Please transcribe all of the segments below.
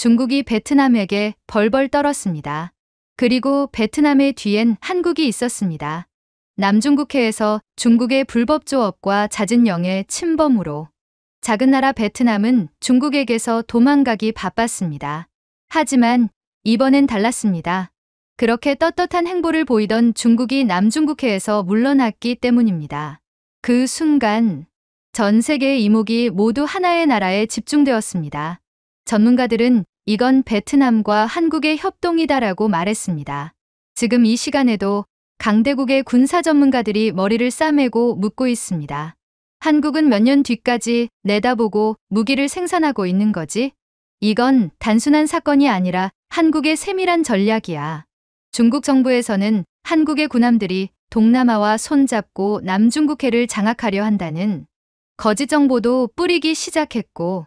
중국이 베트남에게 벌벌 떨었습니다. 그리고 베트남의 뒤엔 한국이 있었습니다. 남중국해에서 중국의 불법 조업과 잦은 영해 침범으로 작은 나라 베트남은 중국에게서 도망가기 바빴습니다. 하지만 이번엔 달랐습니다. 그렇게 떳떳한 행보를 보이던 중국이 남중국해에서 물러났기 때문입니다. 그 순간 전 세계의 이목이 모두 하나의 나라에 집중되었습니다. 전문가들은 이건 베트남과 한국의 협동이다라고 말했습니다. 지금 이 시간에도 강대국의 군사 전문가들이 머리를 싸매고 묻고 있습니다. 한국은 몇 년 뒤까지 내다보고 무기를 생산하고 있는 거지? 이건 단순한 사건이 아니라 한국의 세밀한 전략이야. 중국 정부에서는 한국의 군함들이 동남아와 손잡고 남중국해를 장악하려 한다는 거짓 정보도 뿌리기 시작했고,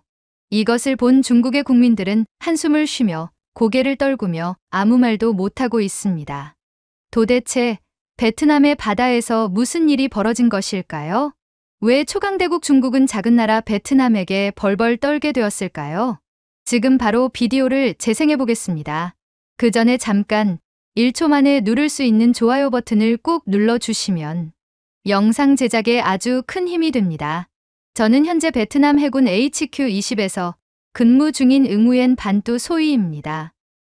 이것을 본 중국의 국민들은 한숨을 쉬며 고개를 떨구며 아무 말도 못하고 있습니다. 도대체 베트남의 바다에서 무슨 일이 벌어진 것일까요? 왜 초강대국 중국은 작은 나라 베트남에게 벌벌 떨게 되었을까요? 지금 바로 비디오를 재생해 보겠습니다. 그 전에 잠깐 1초 만에 누를 수 있는 좋아요 버튼을 꾹 눌러주시면 영상 제작에 아주 큰 힘이 됩니다. 저는 현재 베트남 해군 HQ-20에서 근무 중인 응우옌 반뚜 소위입니다.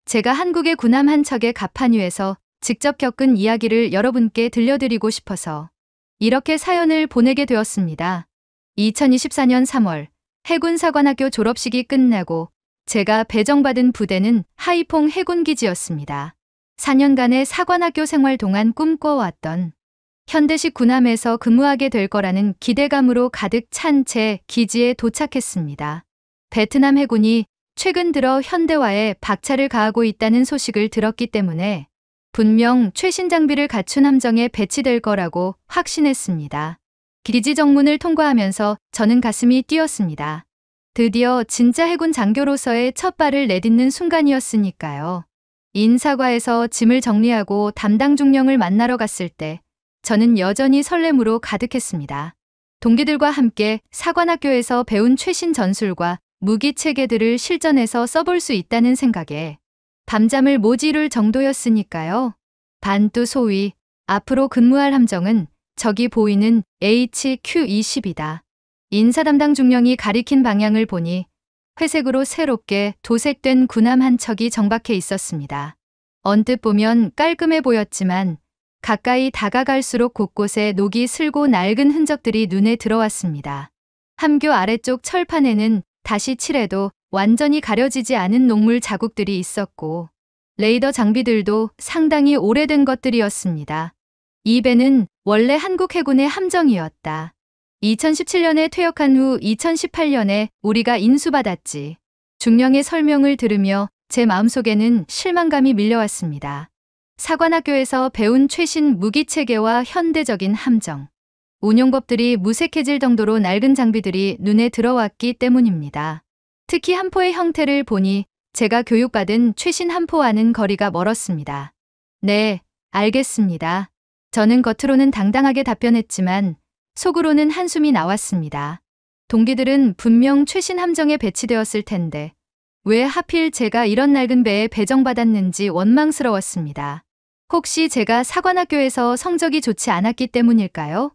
제가 한국의 군함 한 척의 갑판위에서 직접 겪은 이야기를 여러분께 들려드리고 싶어서 이렇게 사연을 보내게 되었습니다. 2024년 3월 해군 사관학교 졸업식이 끝나고 제가 배정받은 부대는 하이퐁 해군기지였습니다. 4년간의 사관학교 생활 동안 꿈꿔왔던 현대식 군함에서 근무하게 될 거라는 기대감으로 가득 찬 채 기지에 도착했습니다. 베트남 해군이 최근 들어 현대화에 박차를 가하고 있다는 소식을 들었기 때문에 분명 최신 장비를 갖춘 함정에 배치될 거라고 확신했습니다. 기지 정문을 통과하면서 저는 가슴이 뛰었습니다. 드디어 진짜 해군 장교로서의 첫 발을 내딛는 순간이었으니까요. 인사과에서 짐을 정리하고 담당 중령을 만나러 갔을 때 저는 여전히 설렘으로 가득했습니다. 동기들과 함께 사관학교에서 배운 최신 전술과 무기 체계들을 실전에서 써볼 수 있다는 생각에 밤잠을 못 이룰 정도였으니까요. 반뚜 소위, 앞으로 근무할 함정은 저기 보이는 HQ-20이다. 인사 담당 중령이 가리킨 방향을 보니 회색으로 새롭게 도색된 군함 한 척이 정박해 있었습니다. 언뜻 보면 깔끔해 보였지만 가까이 다가갈수록 곳곳에 녹이 슬고 낡은 흔적들이 눈에 들어왔습니다. 함교 아래쪽 철판에는 다시 칠해도 완전히 가려지지 않은 녹물 자국들이 있었고 레이더 장비들도 상당히 오래된 것들이었습니다. 이 배는 원래 한국 해군의 함정이었다. 2017년에 퇴역한 후 2018년에 우리가 인수받았지. 중령의 설명을 들으며 제 마음속에는 실망감이 밀려왔습니다. 사관학교에서 배운 최신 무기체계와 현대적인 함정, 운용법들이 무색해질 정도로 낡은 장비들이 눈에 들어왔기 때문입니다. 특히 함포의 형태를 보니 제가 교육받은 최신 함포와는 거리가 멀었습니다. 네, 알겠습니다. 저는 겉으로는 당당하게 답변했지만 속으로는 한숨이 나왔습니다. 동기들은 분명 최신 함정에 배치되었을 텐데 왜 하필 제가 이런 낡은 배에 배정받았는지 원망스러웠습니다. 혹시 제가 사관학교에서 성적이 좋지 않았기 때문일까요?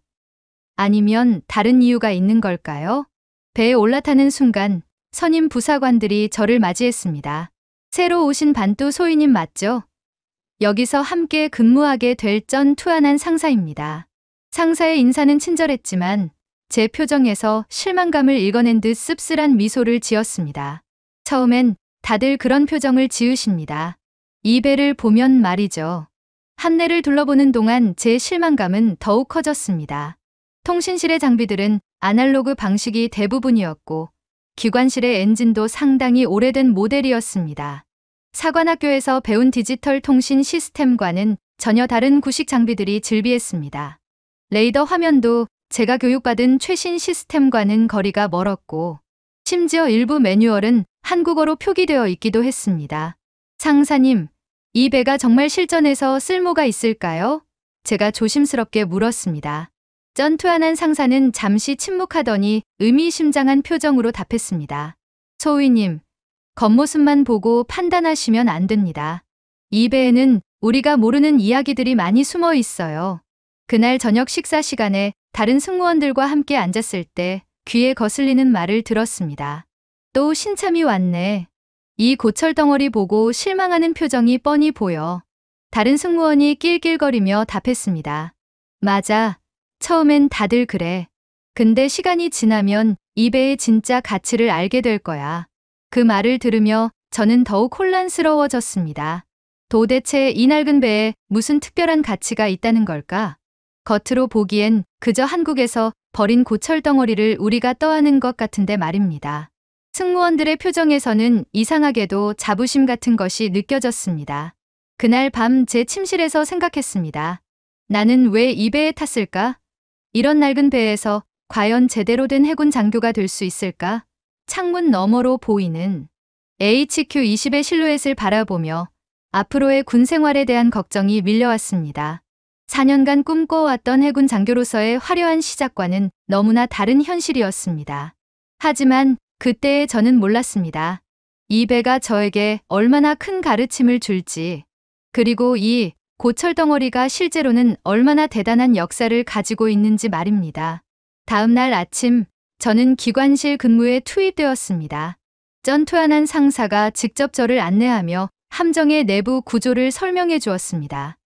아니면 다른 이유가 있는 걸까요? 배에 올라타는 순간 선임 부사관들이 저를 맞이했습니다. 새로 오신 반뚜 소위님 맞죠? 여기서 함께 근무하게 될 전 투안한 상사입니다. 상사의 인사는 친절했지만 제 표정에서 실망감을 읽어낸 듯 씁쓸한 미소를 지었습니다. 처음엔 다들 그런 표정을 지으십니다. 이 배를 보면 말이죠. 함내를 둘러보는 동안 제 실망감은 더욱 커졌습니다. 통신실의 장비들은 아날로그 방식이 대부분이었고 기관실의 엔진도 상당히 오래된 모델이었습니다. 사관학교에서 배운 디지털 통신 시스템과는 전혀 다른 구식 장비들이 즐비했습니다. 레이더 화면도 제가 교육받은 최신 시스템과는 거리가 멀었고 심지어 일부 매뉴얼은 한국어로 표기되어 있기도 했습니다. 상사님, 이 배가 정말 실전에서 쓸모가 있을까요? 제가 조심스럽게 물었습니다. 쩐투안한 상사는 잠시 침묵하더니 의미심장한 표정으로 답했습니다. 소위님, 겉모습만 보고 판단하시면 안 됩니다. 이 배에는 우리가 모르는 이야기들이 많이 숨어 있어요. 그날 저녁 식사 시간에 다른 승무원들과 함께 앉았을 때 귀에 거슬리는 말을 들었습니다. 또 신참이 왔네. 이 고철 덩어리 보고 실망하는 표정이 뻔히 보여. 다른 승무원이 낄낄거리며 답했습니다. 맞아. 처음엔 다들 그래. 근데 시간이 지나면 이 배의 진짜 가치를 알게 될 거야. 그 말을 들으며 저는 더욱 혼란스러워졌습니다. 도대체 이 낡은 배에 무슨 특별한 가치가 있다는 걸까? 겉으로 보기엔 그저 한국에서 버린 고철 덩어리를 우리가 떠안은 것 같은데 말입니다. 승무원들의 표정에서는 이상하게도 자부심 같은 것이 느껴졌습니다. 그날 밤 제 침실에서 생각했습니다. 나는 왜 이 배에 탔을까? 이런 낡은 배에서 과연 제대로 된 해군 장교가 될 수 있을까? 창문 너머로 보이는 HQ-20의 실루엣을 바라보며 앞으로의 군 생활에 대한 걱정이 밀려왔습니다. 4년간 꿈꿔왔던 해군 장교로서의 화려한 시작과는 너무나 다른 현실이었습니다. 하지만 그때의 저는 몰랐습니다. 이 배가 저에게 얼마나 큰 가르침을 줄지, 그리고 이 고철 덩어리가 실제로는 얼마나 대단한 역사를 가지고 있는지 말입니다. 다음 날 아침, 저는 기관실 근무에 투입되었습니다. 쩐투한한 상사가 직접 저를 안내하며 함정의 내부 구조를 설명해 주었습니다.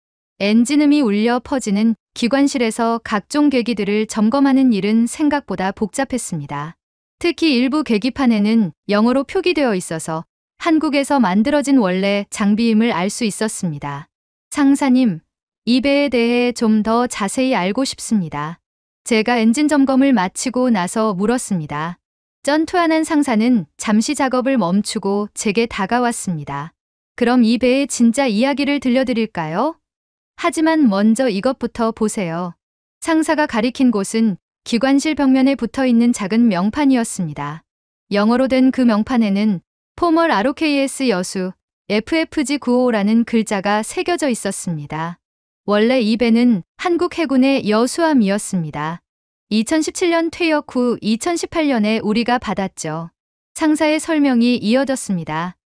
엔진음이 울려 퍼지는 기관실에서 각종 계기들을 점검하는 일은 생각보다 복잡했습니다. 특히 일부 계기판에는 영어로 표기되어 있어서 한국에서 만들어진 원래 장비임을 알 수 있었습니다. 상사님, 이 배에 대해 좀 더 자세히 알고 싶습니다. 제가 엔진 점검을 마치고 나서 물었습니다. 쩐투한한 상사는 잠시 작업을 멈추고 제게 다가왔습니다. 그럼 이 배의 진짜 이야기를 들려드릴까요? 하지만 먼저 이것부터 보세요. 상사가 가리킨 곳은 기관실 벽면에 붙어있는 작은 명판이었습니다. 영어로 된 그 명판에는 포멀 ROKS 여수 FFG-955라는 글자가 새겨져 있었습니다. 원래 이 배는 한국 해군의 여수함이었습니다. 2017년 퇴역 후 2018년에 우리가 받았죠. 상사의 설명이 이어졌습니다.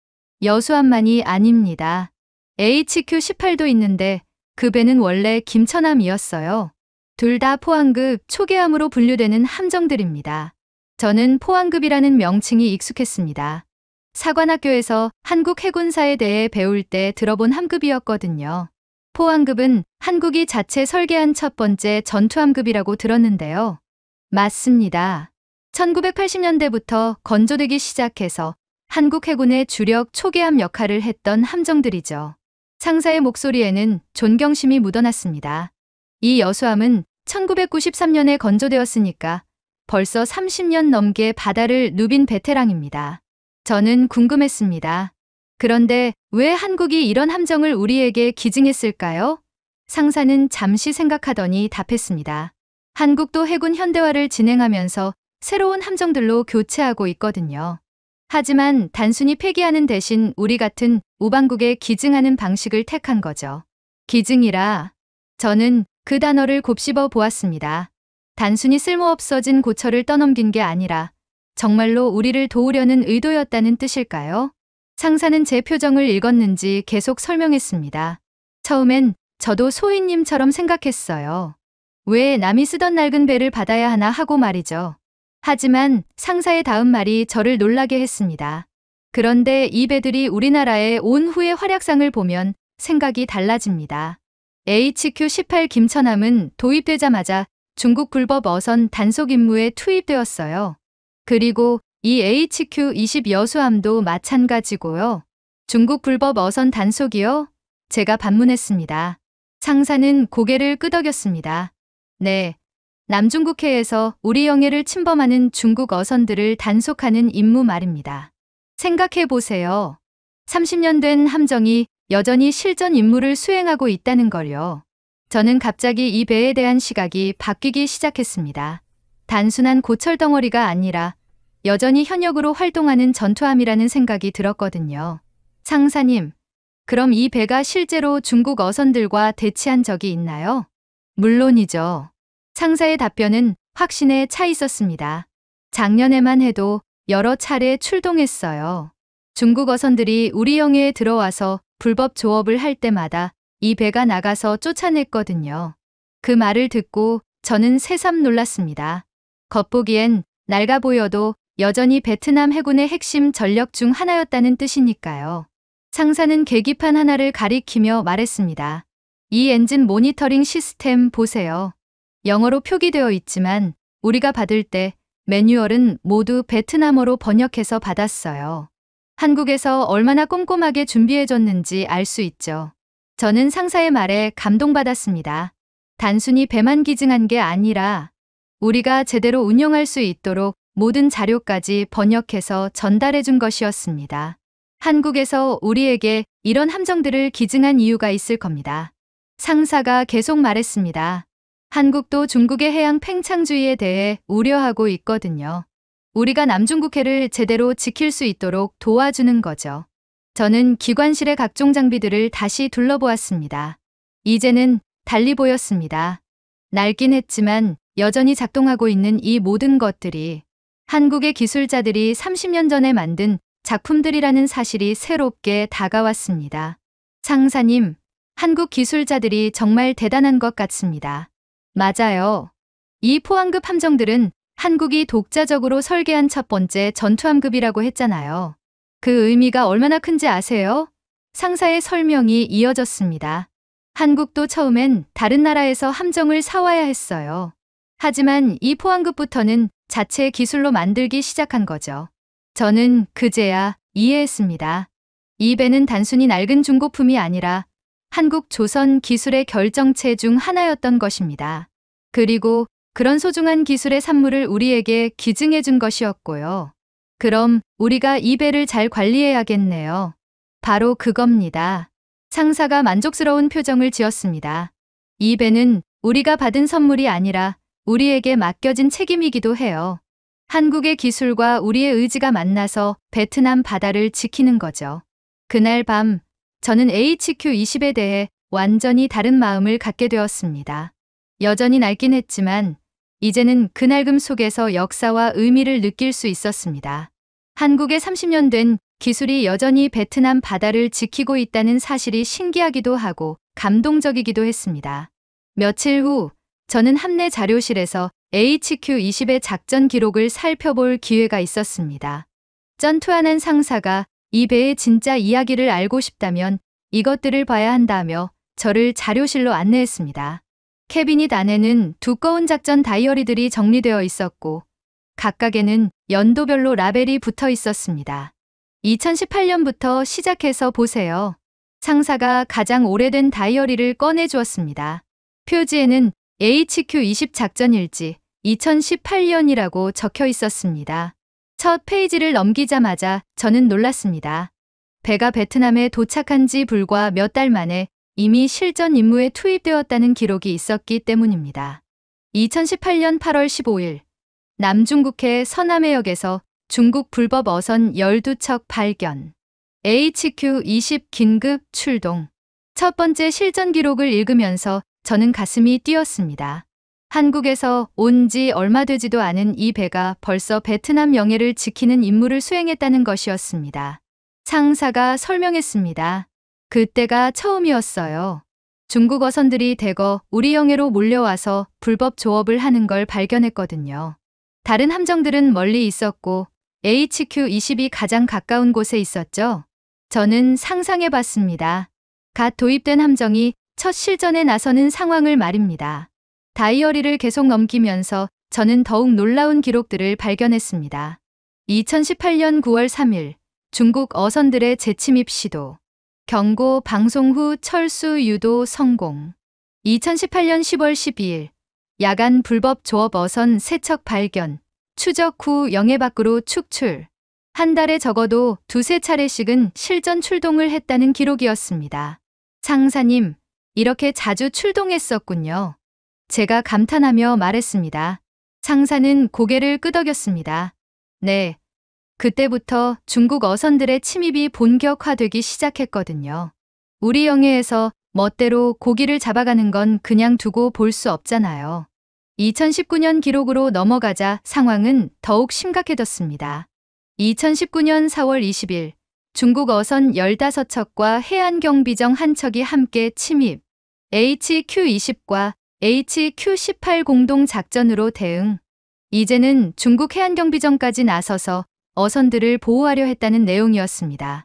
여수함만이 아닙니다. HQ-18도 있는데 그 배는 원래 김천함이었어요. 둘 다 포항급 초계함으로 분류되는 함정들입니다. 저는 포항급이라는 명칭이 익숙했습니다. 사관학교에서 한국 해군사에 대해 배울 때 들어본 함급이었거든요. 포항급은 한국이 자체 설계한 첫 번째 전투함급이라고 들었는데요. 맞습니다. 1980년대부터 건조되기 시작해서 한국 해군의 주력 초계함 역할을 했던 함정들이죠. 상사의 목소리에는 존경심이 묻어났습니다. 이 여수함은 1993년에 건조되었으니까 벌써 30년 넘게 바다를 누빈 베테랑입니다. 저는 궁금했습니다. 그런데 왜 한국이 이런 함정을 우리에게 기증했을까요? 상사는 잠시 생각하더니 답했습니다. 한국도 해군 현대화를 진행하면서 새로운 함정들로 교체하고 있거든요. 하지만 단순히 폐기하는 대신 우리 같은 우방국에 기증하는 방식을 택한 거죠. 기증이라 저는 그 단어를 곱씹어 보았습니다. 단순히 쓸모없어진 고철을 떠넘긴 게 아니라 정말로 우리를 도우려는 의도였다는 뜻일까요? 상사는 제 표정을 읽었는지 계속 설명했습니다. 처음엔 저도 소희님처럼 생각했어요. 왜 남이 쓰던 낡은 배를 받아야 하나 하고 말이죠. 하지만 상사의 다음 말이 저를 놀라게 했습니다. 그런데 이 배들이 우리나라에 온 후의 활약상을 보면 생각이 달라집니다. HQ-18 김천함은 도입되자마자 중국 불법 어선 단속 임무에 투입되었어요. 그리고 이 HQ-20 여수함도 마찬가지고요. 중국 불법 어선 단속이요? 제가 반문했습니다. 상사는 고개를 끄덕였습니다. 네, 남중국해에서 우리 영해를 침범하는 중국 어선들을 단속하는 임무 말입니다. 생각해 보세요. 30년 된 함정이 여전히 실전 임무를 수행하고 있다는 걸요. 저는 갑자기 이 배에 대한 시각이 바뀌기 시작했습니다. 단순한 고철 덩어리가 아니라 여전히 현역으로 활동하는 전투함이라는 생각이 들었거든요. 상사님, 그럼 이 배가 실제로 중국 어선들과 대치한 적이 있나요? 물론이죠. 상사의 답변은 확신에 차 있었습니다. 작년에만 해도 여러 차례 출동했어요. 중국 어선들이 우리 영해에 들어와서 불법 조업을 할 때마다 이 배가 나가서 쫓아냈거든요. 그 말을 듣고 저는 새삼 놀랐습니다. 겉보기엔 낡아 보여도 여전히 베트남 해군의 핵심 전력 중 하나였다는 뜻이니까요. 상사는 계기판 하나를 가리키며 말했습니다. 이 엔진 모니터링 시스템 보세요. 영어로 표기되어 있지만 우리가 받을 때 매뉴얼은 모두 베트남어로 번역해서 받았어요. 한국에서 얼마나 꼼꼼하게 준비해줬는지 알 수 있죠. 저는 상사의 말에 감동받았습니다. 단순히 배만 기증한 게 아니라 우리가 제대로 운용할 수 있도록 모든 자료까지 번역해서 전달해 준 것이었습니다. 한국에서 우리에게 이런 함정들을 기증한 이유가 있을 겁니다. 상사가 계속 말했습니다. 한국도 중국의 해양 팽창주의에 대해 우려하고 있거든요. 우리가 남중국해를 제대로 지킬 수 있도록 도와주는 거죠. 저는 기관실의 각종 장비들을 다시 둘러보았습니다. 이제는 달리 보였습니다. 낡긴 했지만 여전히 작동하고 있는 이 모든 것들이 한국의 기술자들이 30년 전에 만든 작품들이라는 사실이 새롭게 다가왔습니다. 상사님, 한국 기술자들이 정말 대단한 것 같습니다. 맞아요. 이 포항급 함정들은 한국이 독자적으로 설계한 첫 번째 전투함급이라고 했잖아요. 그 의미가 얼마나 큰지 아세요? 상사의 설명이 이어졌습니다. 한국도 처음엔 다른 나라에서 함정을 사와야 했어요. 하지만 이 포항급부터는 자체 기술로 만들기 시작한 거죠. 저는 그제야 이해했습니다. 이 배는 단순히 낡은 중고품이 아니라 한국 조선 기술의 결정체 중 하나였던 것입니다. 그리고 그런 소중한 기술의 산물을 우리에게 기증해 준 것이었고요. 그럼 우리가 이 배를 잘 관리해야겠네요. 바로 그겁니다. 상사가 만족스러운 표정을 지었습니다. 이 배는 우리가 받은 선물이 아니라 우리에게 맡겨진 책임이기도 해요. 한국의 기술과 우리의 의지가 만나서 베트남 바다를 지키는 거죠. 그날 밤 저는 HQ-20에 대해 완전히 다른 마음을 갖게 되었습니다. 여전히 낡긴 했지만 이제는 그 낡음 속에서 역사와 의미를 느낄 수 있었습니다. 한국의 30년 된 기술이 여전히 베트남 바다를 지키고 있다는 사실이 신기하기도 하고 감동적이기도 했습니다. 며칠 후 저는 함내 자료실에서 HQ-20의 작전 기록을 살펴볼 기회가 있었습니다. 쩐투하는 상사가 이 배의 진짜 이야기를 알고 싶다면 이것들을 봐야 한다며 저를 자료실로 안내했습니다. 캐비닛 안에는 두꺼운 작전 다이어리들이 정리되어 있었고 각각에는 연도별로 라벨이 붙어 있었습니다. 2018년부터 시작해서 보세요. 상사가 가장 오래된 다이어리를 꺼내주었습니다. 표지에는 HQ-20 작전일지 2018년이라고 적혀 있었습니다. 첫 페이지를 넘기자마자 저는 놀랐습니다. 배가 베트남에 도착한 지 불과 몇 달 만에 이미 실전 임무에 투입되었다는 기록이 있었기 때문입니다. 2018년 8월 15일 남중국해 서남해역에서 중국 불법 어선 12척 발견. HQ-20 긴급 출동. 첫 번째 실전 기록을 읽으면서 저는 가슴이 뛰었습니다. 한국에서 온 지 얼마 되지도 않은 이 배가 벌써 베트남 영해를 지키는 임무를 수행했다는 것이었습니다. 상사가 설명했습니다. 그때가 처음이었어요. 중국 어선들이 대거 우리 영해로 몰려와서 불법 조업을 하는 걸 발견했거든요. 다른 함정들은 멀리 있었고 HQ-20이 가장 가까운 곳에 있었죠. 저는 상상해봤습니다. 갓 도입된 함정이 첫 실전에 나서는 상황을 말입니다. 다이어리를 계속 넘기면서 저는 더욱 놀라운 기록들을 발견했습니다. 2018년 9월 3일 중국 어선들의 재침입 시도. 경고 방송 후 철수 유도 성공. 2018년 10월 12일 야간 불법 조업 어선 3척 발견. 추적 후 영해 밖으로 축출. 한 달에 적어도 2~3차례씩은 실전 출동을 했다는 기록이었습니다. 상사님, 이렇게 자주 출동했었군요. 제가 감탄하며 말했습니다. 상사는 고개를 끄덕였습니다. 네. 그때부터 중국 어선들의 침입이 본격화되기 시작했거든요. 우리 영해에서 멋대로 고기를 잡아가는 건 그냥 두고 볼 수 없잖아요. 2019년 기록으로 넘어가자 상황은 더욱 심각해졌습니다. 2019년 4월 20일 중국 어선 15척과 해안경비정 1척이 함께 침입, HQ-20과 HQ-18 공동작전으로 대응. 이제는 중국 해안경비정까지 나서서 어선들을 보호하려 했다는 내용이었습니다.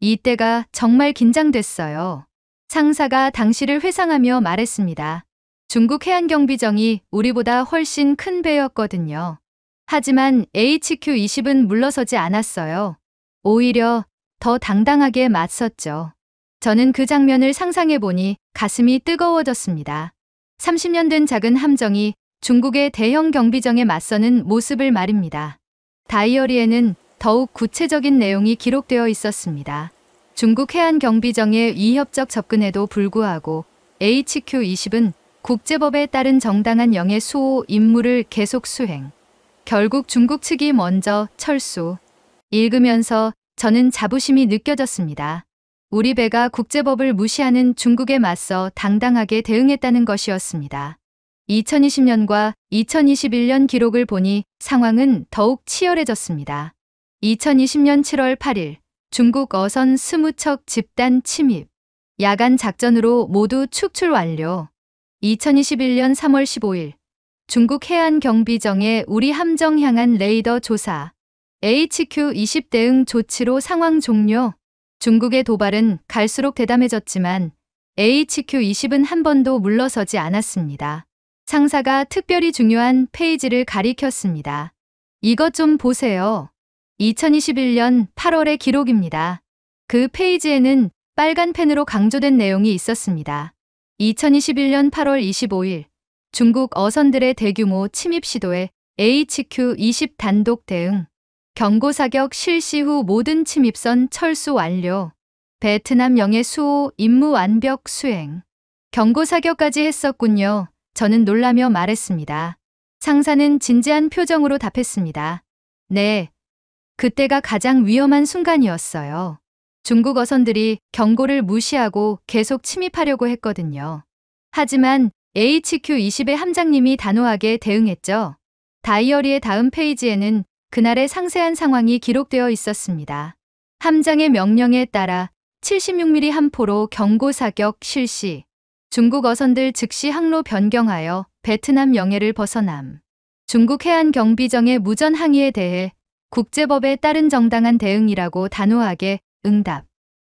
이때가 정말 긴장됐어요. 상사가 당시를 회상하며 말했습니다. 중국 해안경비정이 우리보다 훨씬 큰 배였거든요. 하지만 HQ-20은 물러서지 않았어요. 오히려 더 당당하게 맞섰죠. 저는 그 장면을 상상해보니 가슴이 뜨거워졌습니다. 30년 된 작은 함정이 중국의 대형 경비정에 맞서는 모습을 말입니다. 다이어리에는 더욱 구체적인 내용이 기록되어 있었습니다. 중국 해안 경비정의 위협적 접근에도 불구하고 HQ-20은 국제법에 따른 정당한 영해 수호 임무를 계속 수행. 결국 중국 측이 먼저 철수. 읽으면서 저는 자부심이 느껴졌습니다. 우리 배가 국제법을 무시하는 중국에 맞서 당당하게 대응했다는 것이었습니다. 2020년과 2021년 기록을 보니 상황은 더욱 치열해졌습니다. 2020년 7월 8일 중국 어선 20척 집단 침입, 야간 작전으로 모두 축출 완료. 2021년 3월 15일 중국 해안 경비정의 우리 함정 향한 레이더 조사, HQ-20 대응 조치로 상황 종료. 중국의 도발은 갈수록 대담해졌지만 HQ-20은 한 번도 물러서지 않았습니다. 상사가 특별히 중요한 페이지를 가리켰습니다. 이것 좀 보세요. 2021년 8월의 기록입니다. 그 페이지에는 빨간 펜으로 강조된 내용이 있었습니다. 2021년 8월 25일 중국 어선들의 대규모 침입 시도에 HQ-20 단독 대응. 경고 사격 실시 후 모든 침입선 철수 완료. 베트남 영해 수호 임무 완벽 수행. 경고 사격까지 했었군요. 저는 놀라며 말했습니다. 상사는 진지한 표정으로 답했습니다. 네. 그때가 가장 위험한 순간이었어요. 중국 어선들이 경고를 무시하고 계속 침입하려고 했거든요. 하지만 HQ-20의 함장님이 단호하게 대응했죠. 다이어리의 다음 페이지에는 그날의 상세한 상황이 기록되어 있었습니다. 함장의 명령에 따라 76mm 함포로 경고 사격 실시. 중국 어선들 즉시 항로 변경하여 베트남 영해를 벗어남. 중국 해안 경비정의 무전 항의에 대해 국제법에 따른 정당한 대응이라고 단호하게 응답.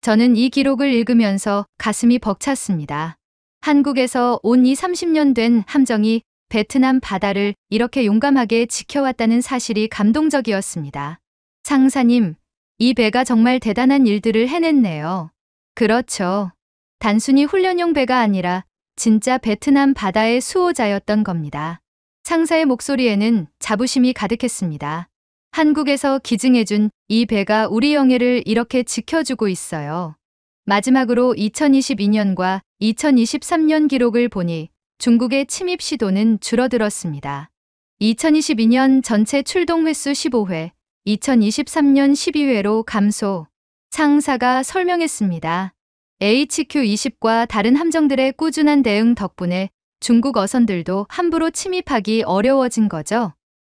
저는 이 기록을 읽으면서 가슴이 벅찼습니다. 한국에서 온 이 30년 된 함정이 베트남 바다를 이렇게 용감하게 지켜왔다는 사실이 감동적이었습니다. 상사님, 이 배가 정말 대단한 일들을 해냈네요. 그렇죠. 단순히 훈련용 배가 아니라 진짜 베트남 바다의 수호자였던 겁니다. 상사의 목소리에는 자부심이 가득했습니다. 한국에서 기증해준 이 배가 우리 영해를 이렇게 지켜주고 있어요. 마지막으로 2022년과 2023년 기록을 보니 중국의 침입 시도는 줄어들었습니다. 2022년 전체 출동 횟수 15회, 2023년 12회로 감소. 상사가 설명했습니다. HQ-20과 다른 함정들의 꾸준한 대응 덕분에 중국 어선들도 함부로 침입하기 어려워진 거죠.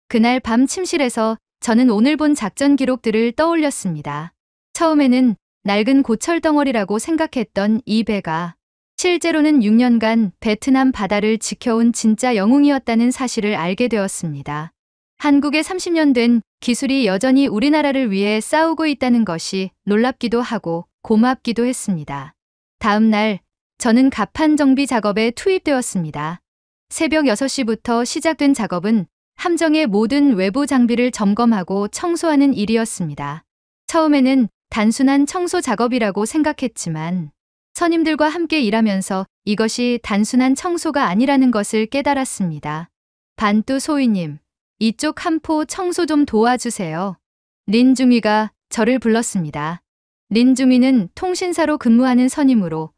그날 밤 침실에서 저는 오늘 본 작전 기록들을 떠올렸습니다. 처음에는 낡은 고철 덩어리라고 생각했던 이 배가 실제로는 6년간 베트남 바다를 지켜온 진짜 영웅이었다는 사실을 알게 되었습니다. 한국의 30년 된 기술이 여전히 우리나라를 위해 싸우고 있다는 것이 놀랍기도 하고 고맙기도 했습니다. 다음 날 저는 갑판 정비 작업에 투입되었습니다. 새벽 6시부터 시작된 작업은 함정의 모든 외부 장비를 점검하고 청소하는 일이었습니다. 처음에는 단순한 청소 작업이라고 생각했지만 선임들과 함께 일하면서 이것이 단순한 청소가 아니라는 것을 깨달았습니다. 반뚜 소위님, 이쪽 함포 청소 좀 도와주세요. 린중위가 저를 불렀습니다. 린중위는 통신사로 근무하는 선임으로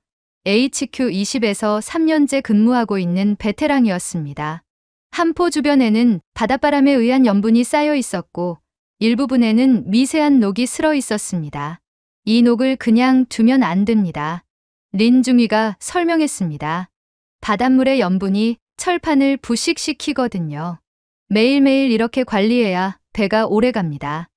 HQ-20에서 3년째 근무하고 있는 베테랑이었습니다. 함포 주변에는 바닷바람에 의한 염분이 쌓여 있었고 일부분에는 미세한 녹이 슬어 있었습니다. 이 녹을 그냥 두면 안 됩니다. 린중위가 설명했습니다. 바닷물의 염분이 철판을 부식시키거든요. 매일매일 이렇게 관리해야 배가 오래 갑니다.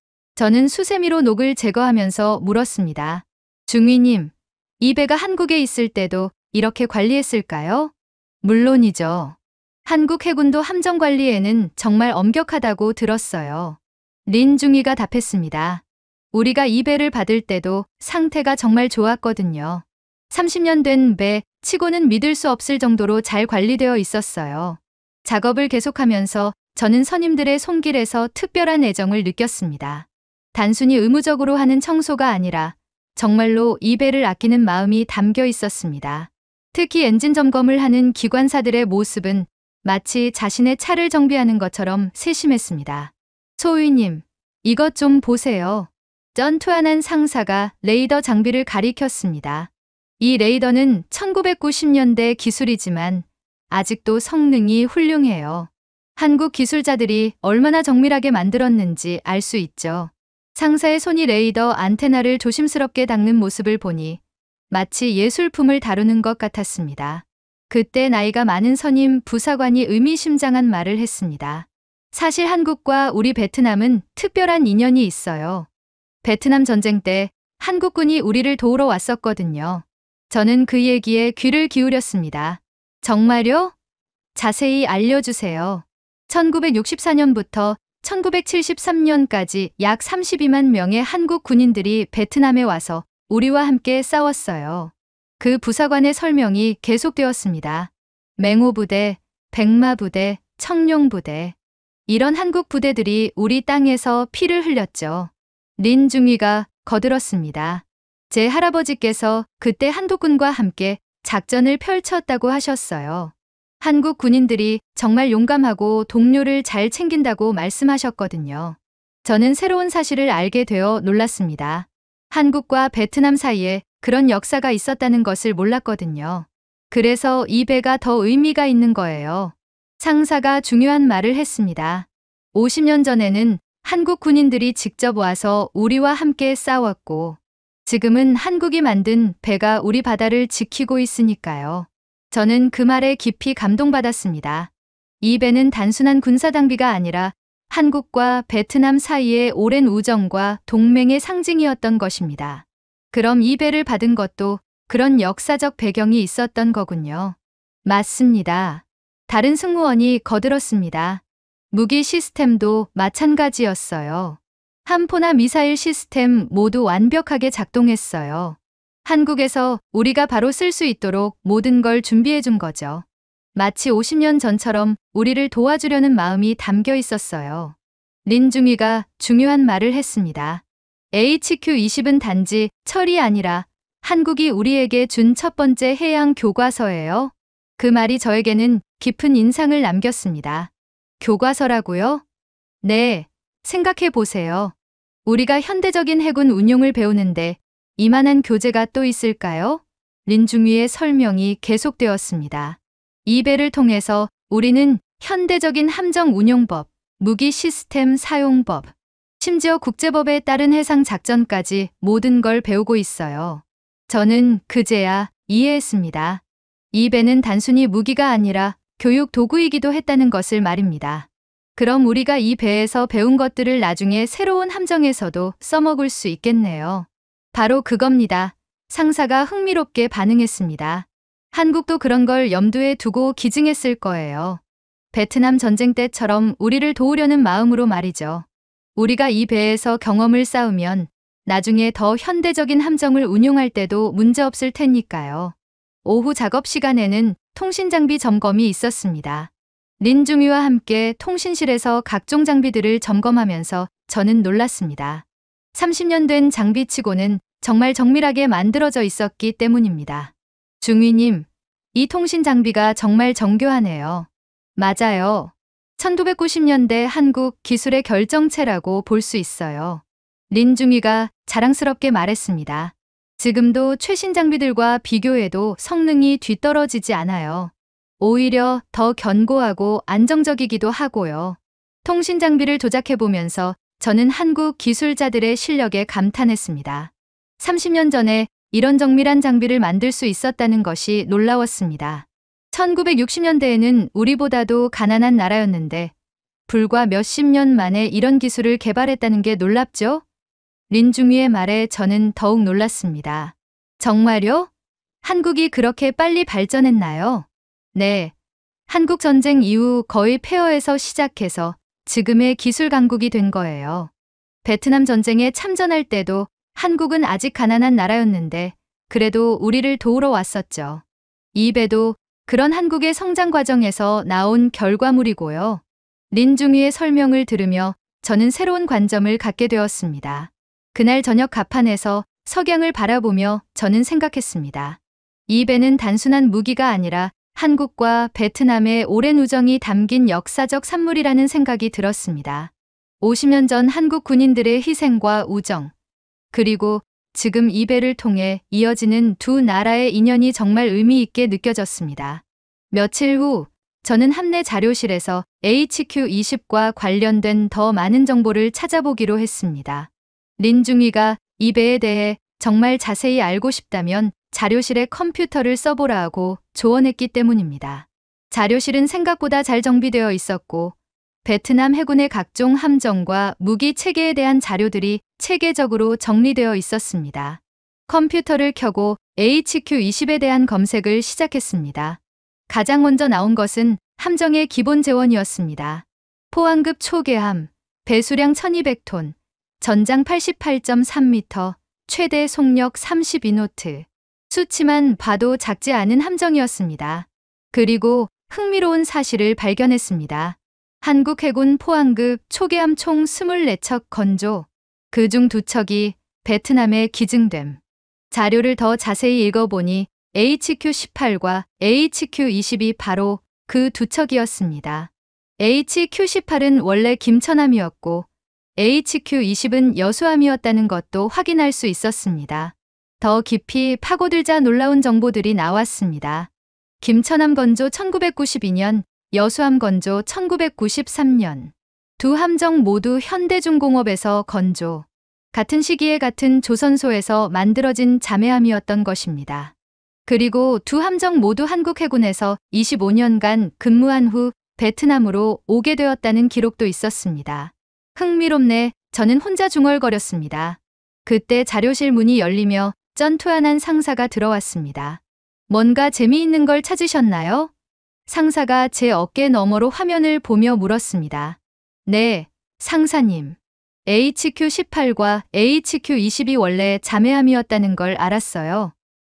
저는 수세미로 녹을 제거하면서 물었습니다. 중위님, 이 배가 한국에 있을 때도 이렇게 관리했을까요? 물론이죠. 한국 해군도 함정 관리에는 정말 엄격하다고 들었어요. 린 중위가 답했습니다. 우리가 이 배를 받을 때도 상태가 정말 좋았거든요. 30년 된 배 치고는 믿을 수 없을 정도로 잘 관리되어 있었어요. 작업을 계속하면서 저는 선임들의 손길에서 특별한 애정을 느꼈습니다. 단순히 의무적으로 하는 청소가 아니라 정말로 이 배를 아끼는 마음이 담겨 있었습니다. 특히 엔진 점검을 하는 기관사들의 모습은 마치 자신의 차를 정비하는 것처럼 세심했습니다. 소위님, 이것 좀 보세요. 쩐투한한 상사가 레이더 장비를 가리켰습니다. 이 레이더는 1990년대 기술이지만 아직도 성능이 훌륭해요. 한국 기술자들이 얼마나 정밀하게 만들었는지 알 수 있죠. 상사의 손이 레이더 안테나를 조심스럽게 닦는 모습을 보니 마치 예술품을 다루는 것 같았습니다. 그때 나이가 많은 선임 부사관이 의미심장한 말을 했습니다. 사실 한국과 우리 베트남은 특별한 인연이 있어요. 베트남 전쟁 때 한국군이 우리를 도우러 왔었거든요. 저는 그 얘기에 귀를 기울였습니다. 정말요? 자세히 알려주세요. 1964년부터 1973년까지 약 32만 명의 한국 군인들이 베트남에 와서 우리와 함께 싸웠어요. 그 부사관의 설명이 계속되었습니다. 맹호부대, 백마부대, 청룡부대. 이런 한국 부대들이 우리 땅에서 피를 흘렸죠. 린 중위가 거들었습니다. 제 할아버지께서 그때 한국군과 함께 작전을 펼쳤다고 하셨어요. 한국 군인들이 정말 용감하고 동료를 잘 챙긴다고 말씀하셨거든요. 저는 새로운 사실을 알게 되어 놀랐습니다. 한국과 베트남 사이에 그런 역사가 있었다는 것을 몰랐거든요. 그래서 이 배가 더 의미가 있는 거예요. 상사가 중요한 말을 했습니다. 50년 전에는 한국 군인들이 직접 와서 우리와 함께 싸웠고 지금은 한국이 만든 배가 우리 바다를 지키고 있으니까요. 저는 그 말에 깊이 감동받았습니다. 이 배는 단순한 군사장비가 아니라 한국과 베트남 사이의 오랜 우정과 동맹의 상징이었던 것입니다. 그럼 이 배를 받은 것도 그런 역사적 배경이 있었던 거군요. 맞습니다. 다른 승무원이 거들었습니다. 무기 시스템도 마찬가지였어요. 함포나 미사일 시스템 모두 완벽하게 작동했어요. 한국에서 우리가 바로 쓸 수 있도록 모든 걸 준비해 준 거죠. 마치 50년 전처럼 우리를 도와주려는 마음이 담겨 있었어요. 린 중위가 중요한 말을 했습니다. HQ-20은 단지 철이 아니라 한국이 우리에게 준 첫 번째 해양 교과서예요. 그 말이 저에게는 깊은 인상을 남겼습니다. 교과서라고요? 네, 생각해 보세요. 우리가 현대적인 해군 운용을 배우는데 이만한 교재가 또 있을까요? 린 중위의 설명이 계속되었습니다. 이 배를 통해서 우리는 현대적인 함정 운용법, 무기 시스템 사용법, 심지어 국제법에 따른 해상 작전까지 모든 걸 배우고 있어요. 저는 그제야 이해했습니다. 이 배는 단순히 무기가 아니라 교육 도구이기도 했다는 것을 말입니다. 그럼 우리가 이 배에서 배운 것들을 나중에 새로운 함정에서도 써먹을 수 있겠네요. 바로 그겁니다. 상사가 흥미롭게 반응했습니다. 한국도 그런 걸 염두에 두고 기증했을 거예요. 베트남 전쟁 때처럼 우리를 도우려는 마음으로 말이죠. 우리가 이 배에서 경험을 쌓으면 나중에 더 현대적인 함정을 운용할 때도 문제없을 테니까요. 오후 작업 시간에는 통신장비 점검이 있었습니다. 린 중위와 함께 통신실에서 각종 장비들을 점검하면서 저는 놀랐습니다. 30년 된 장비치고는 정말 정밀하게 만들어져 있었기 때문입니다. 중위님, 이 통신 장비가 정말 정교하네요. 맞아요. 1990년대 한국 기술의 결정체라고 볼 수 있어요. 린 중위가 자랑스럽게 말했습니다. 지금도 최신 장비들과 비교해도 성능이 뒤떨어지지 않아요. 오히려 더 견고하고 안정적이기도 하고요. 통신 장비를 조작해보면서 저는 한국 기술자들의 실력에 감탄했습니다. 30년 전에 이런 정밀한 장비를 만들 수 있었다는 것이 놀라웠습니다. 1960년대에는 우리보다도 가난한 나라였는데 불과 몇십 년 만에 이런 기술을 개발했다는 게 놀랍죠? 린중위의 말에 저는 더욱 놀랐습니다. 정말요? 한국이 그렇게 빨리 발전했나요? 네. 한국 전쟁 이후 거의 폐허에서 시작해서 지금의 기술 강국이 된 거예요. 베트남 전쟁에 참전할 때도 한국은 아직 가난한 나라였는데 그래도 우리를 도우러 왔었죠. 이 배도 그런 한국의 성장 과정에서 나온 결과물이고요. 린중위의 설명을 들으며 저는 새로운 관점을 갖게 되었습니다. 그날 저녁 갑판에서 석양을 바라보며 저는 생각했습니다. 이 배는 단순한 무기가 아니라 한국과 베트남의 오랜 우정이 담긴 역사적 산물이라는 생각이 들었습니다. 50년 전 한국 군인들의 희생과 우정, 그리고 지금 이 배를 통해 이어지는 두 나라의 인연이 정말 의미 있게 느껴졌습니다. 며칠 후 저는 함내 자료실에서 HQ-20과 관련된 더 많은 정보를 찾아보기로 했습니다. 린중위가 이 배에 대해 정말 자세히 알고 싶다면 자료실에 컴퓨터를 써보라 고 조언했기 때문입니다. 자료실은 생각보다 잘 정비되어 있었고 베트남 해군의 각종 함정과 무기 체계에 대한 자료들이 체계적으로 정리되어 있었습니다. 컴퓨터를 켜고 HQ-20에 대한 검색을 시작했습니다. 가장 먼저 나온 것은 함정의 기본 재원이었습니다. 포항급 초계함, 배수량 1200톤, 전장 88.3m, 최대 속력 32노트. 수치만 봐도 작지 않은 함정이었습니다. 그리고 흥미로운 사실을 발견했습니다. 한국 해군 포항급 초계함 총 24척 건조, 그중 2척이 베트남에 기증됨. 자료를 더 자세히 읽어보니 HQ-18과 HQ-20이 바로 그 2척이었습니다. HQ-18은 원래 김천함이었고 HQ-20은 여수함이었다는 것도 확인할 수 있었습니다. 더 깊이 파고들자 놀라운 정보들이 나왔습니다. 김천함 건조 1992년, 여수함 건조 1993년. 두 함정 모두 현대중공업에서 건조. 같은 시기에 같은 조선소에서 만들어진 자매함이었던 것입니다. 그리고 두 함정 모두 한국 해군에서 25년간 근무한 후 베트남으로 오게 되었다는 기록도 있었습니다. 흥미롭네. 저는 혼자 중얼거렸습니다. 그때 자료실 문이 열리며 쩐투한한 상사가 들어왔습니다. 뭔가 재미있는 걸 찾으셨나요? 상사가 제 어깨 너머로 화면을 보며 물었습니다. 네, 상사님. HQ-18과 HQ-20이 원래 자매함이었다는 걸 알았어요.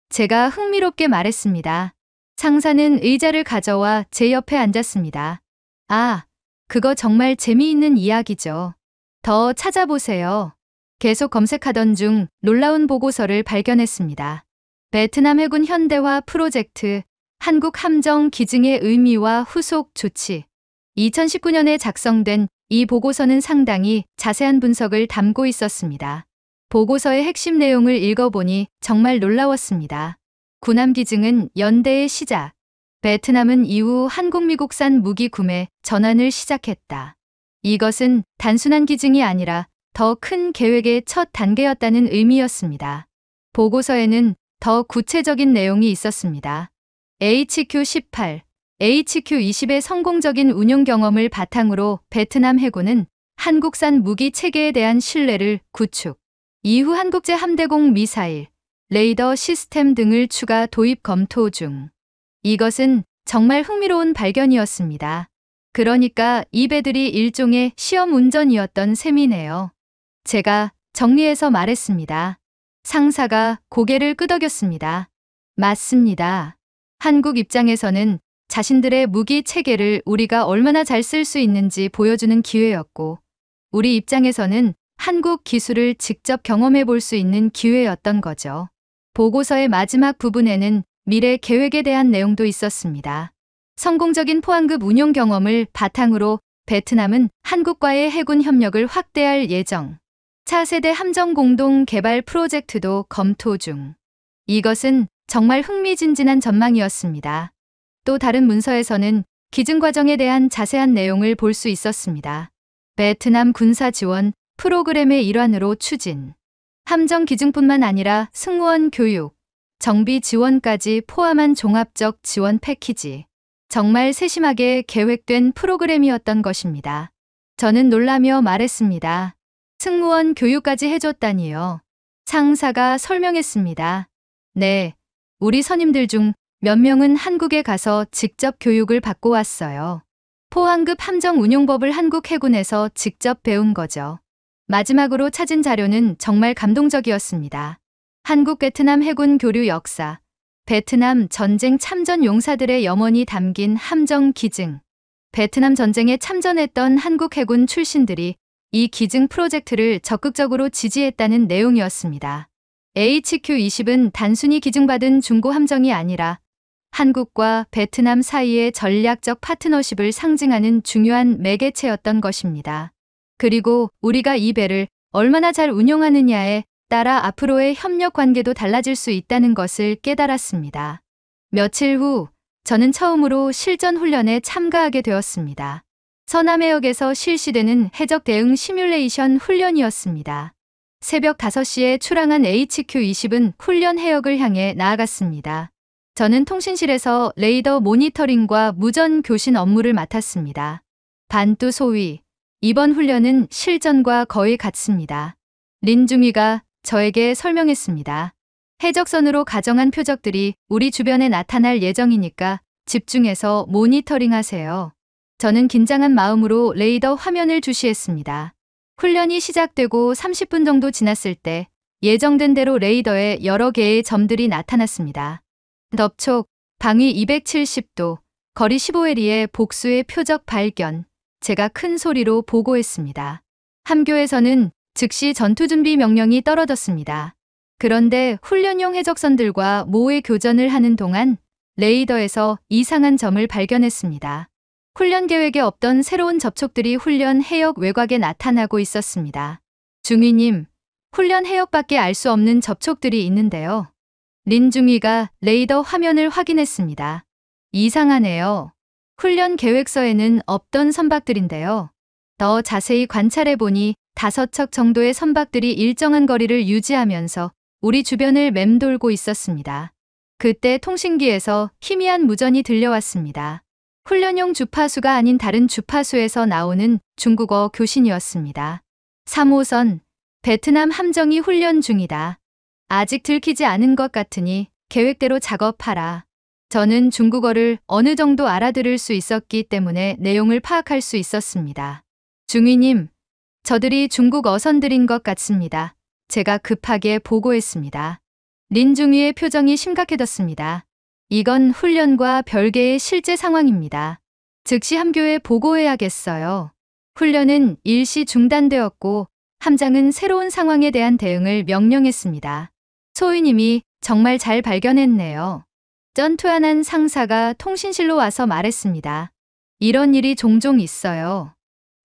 제가 흥미롭게 말했습니다. 상사는 의자를 가져와 제 옆에 앉았습니다. 아, 그거 정말 재미있는 이야기죠. 더 찾아보세요. 계속 검색하던 중 놀라운 보고서를 발견했습니다. 베트남 해군 현대화 프로젝트, 한국 함정 기증의 의미와 후속 조치. 2019년에 작성된 이 보고서는 상당히 자세한 분석을 담고 있었습니다. 보고서의 핵심 내용을 읽어보니 정말 놀라웠습니다. 군함 기증은 연대의 시작. 베트남은 이후 한국 미국산 무기 구매 전환을 시작했다. 이것은 단순한 기증이 아니라 더 큰 계획의 첫 단계였다는 의미였습니다. 보고서에는 더 구체적인 내용이 있었습니다. HQ-18, HQ-20의 성공적인 운용 경험을 바탕으로 베트남 해군은 한국산 무기 체계에 대한 신뢰를 구축, 이후 한국제 함대공 미사일, 레이더 시스템 등을 추가 도입 검토 중. 이것은 정말 흥미로운 발견이었습니다. 그러니까 이 배들이 일종의 시험 운전이었던 셈이네요. 제가 정리해서 말했습니다. 상사가 고개를 끄덕였습니다. 맞습니다. 한국 입장에서는 자신들의 무기 체계를 우리가 얼마나 잘 쓸 수 있는지 보여주는 기회였고, 우리 입장에서는 한국 기술을 직접 경험해 볼 수 있는 기회였던 거죠. 보고서의 마지막 부분에는 미래 계획에 대한 내용도 있었습니다. 성공적인 포항급 운용 경험을 바탕으로 베트남은 한국과의 해군 협력을 확대할 예정. 차세대 함정 공동 개발 프로젝트도 검토 중. 이것은 정말 흥미진진한 전망이었습니다. 또 다른 문서에서는 기증 과정에 대한 자세한 내용을 볼 수 있었습니다. 베트남 군사 지원 프로그램의 일환으로 추진. 함정 기증뿐만 아니라 승무원 교육, 정비 지원까지 포함한 종합적 지원 패키지. 정말 세심하게 계획된 프로그램이었던 것입니다. 저는 놀라며 말했습니다. 승무원 교육까지 해줬다니요. 상사가 설명했습니다. 네, 우리 선임들 중 몇 명은 한국에 가서 직접 교육을 받고 왔어요. 포항급 함정 운용법을 한국 해군에서 직접 배운 거죠. 마지막으로 찾은 자료는 정말 감동적이었습니다. 한국 베트남 해군 교류 역사, 베트남 전쟁 참전 용사들의 염원이 담긴 함정 기증. 베트남 전쟁에 참전했던 한국 해군 출신들이 이 기증 프로젝트를 적극적으로 지지했다는 내용이었습니다. HQ-20은 단순히 기증받은 중고 함정이 아니라 한국과 베트남 사이의 전략적 파트너십을 상징하는 중요한 매개체였던 것입니다. 그리고 우리가 이 배를 얼마나 잘 운용하느냐에 따라 앞으로의 협력 관계도 달라질 수 있다는 것을 깨달았습니다. 며칠 후 저는 처음으로 실전 훈련에 참가하게 되었습니다. 서남해역에서 실시되는 해적 대응 시뮬레이션 훈련이었습니다. 새벽 5시에 출항한 HQ-20은 훈련 해역을 향해 나아갔습니다. 저는 통신실에서 레이더 모니터링과 무전 교신 업무를 맡았습니다. 반뚜 소위, 이번 훈련은 실전과 거의 같습니다. 린중위가 저에게 설명했습니다. 해적선으로 가정한 표적들이 우리 주변에 나타날 예정이니까 집중해서 모니터링 하세요. 저는 긴장한 마음으로 레이더 화면을 주시했습니다. 훈련이 시작되고 30분 정도 지났을 때 예정된 대로 레이더에 여러 개의 점들이 나타났습니다. 덥촉, 방위 270도, 거리 15회리의 복수의 표적 발견. 제가 큰 소리로 보고했습니다. 함교에서는 즉시 전투준비 명령이 떨어졌습니다. 그런데 훈련용 해적선들과 모의 교전을 하는 동안 레이더에서 이상한 점을 발견했습니다. 훈련 계획에 없던 새로운 접촉들이 훈련 해역 외곽에 나타나고 있었습니다. 중위님, 훈련 해역밖에 알 수 없는 접촉들이 있는데요. 린중위가 레이더 화면을 확인했습니다. 이상하네요. 훈련 계획서에는 없던 선박들인데요. 더 자세히 관찰해보니 5척 정도의 선박들이 일정한 거리를 유지하면서 우리 주변을 맴돌고 있었습니다. 그때 통신기에서 희미한 무전이 들려왔습니다. 훈련용 주파수가 아닌 다른 주파수에서 나오는 중국어 교신이었습니다. 3호선, 베트남 함정이 훈련 중이다. 아직 들키지 않은 것 같으니 계획대로 작업하라. 저는 중국어를 어느 정도 알아들을 수 있었기 때문에 내용을 파악할 수 있었습니다. 중위님, 저들이 중국 어선들인 것 같습니다. 제가 급하게 보고했습니다. 린중위의 표정이 심각해졌습니다. 이건 훈련과 별개의 실제 상황입니다. 즉시 함교에 보고해야겠어요. 훈련은 일시 중단되었고 함장은 새로운 상황에 대한 대응을 명령했습니다. 소위님이 정말 잘 발견했네요. 쩐투한한 상사가 통신실로 와서 말했습니다. 이런 일이 종종 있어요.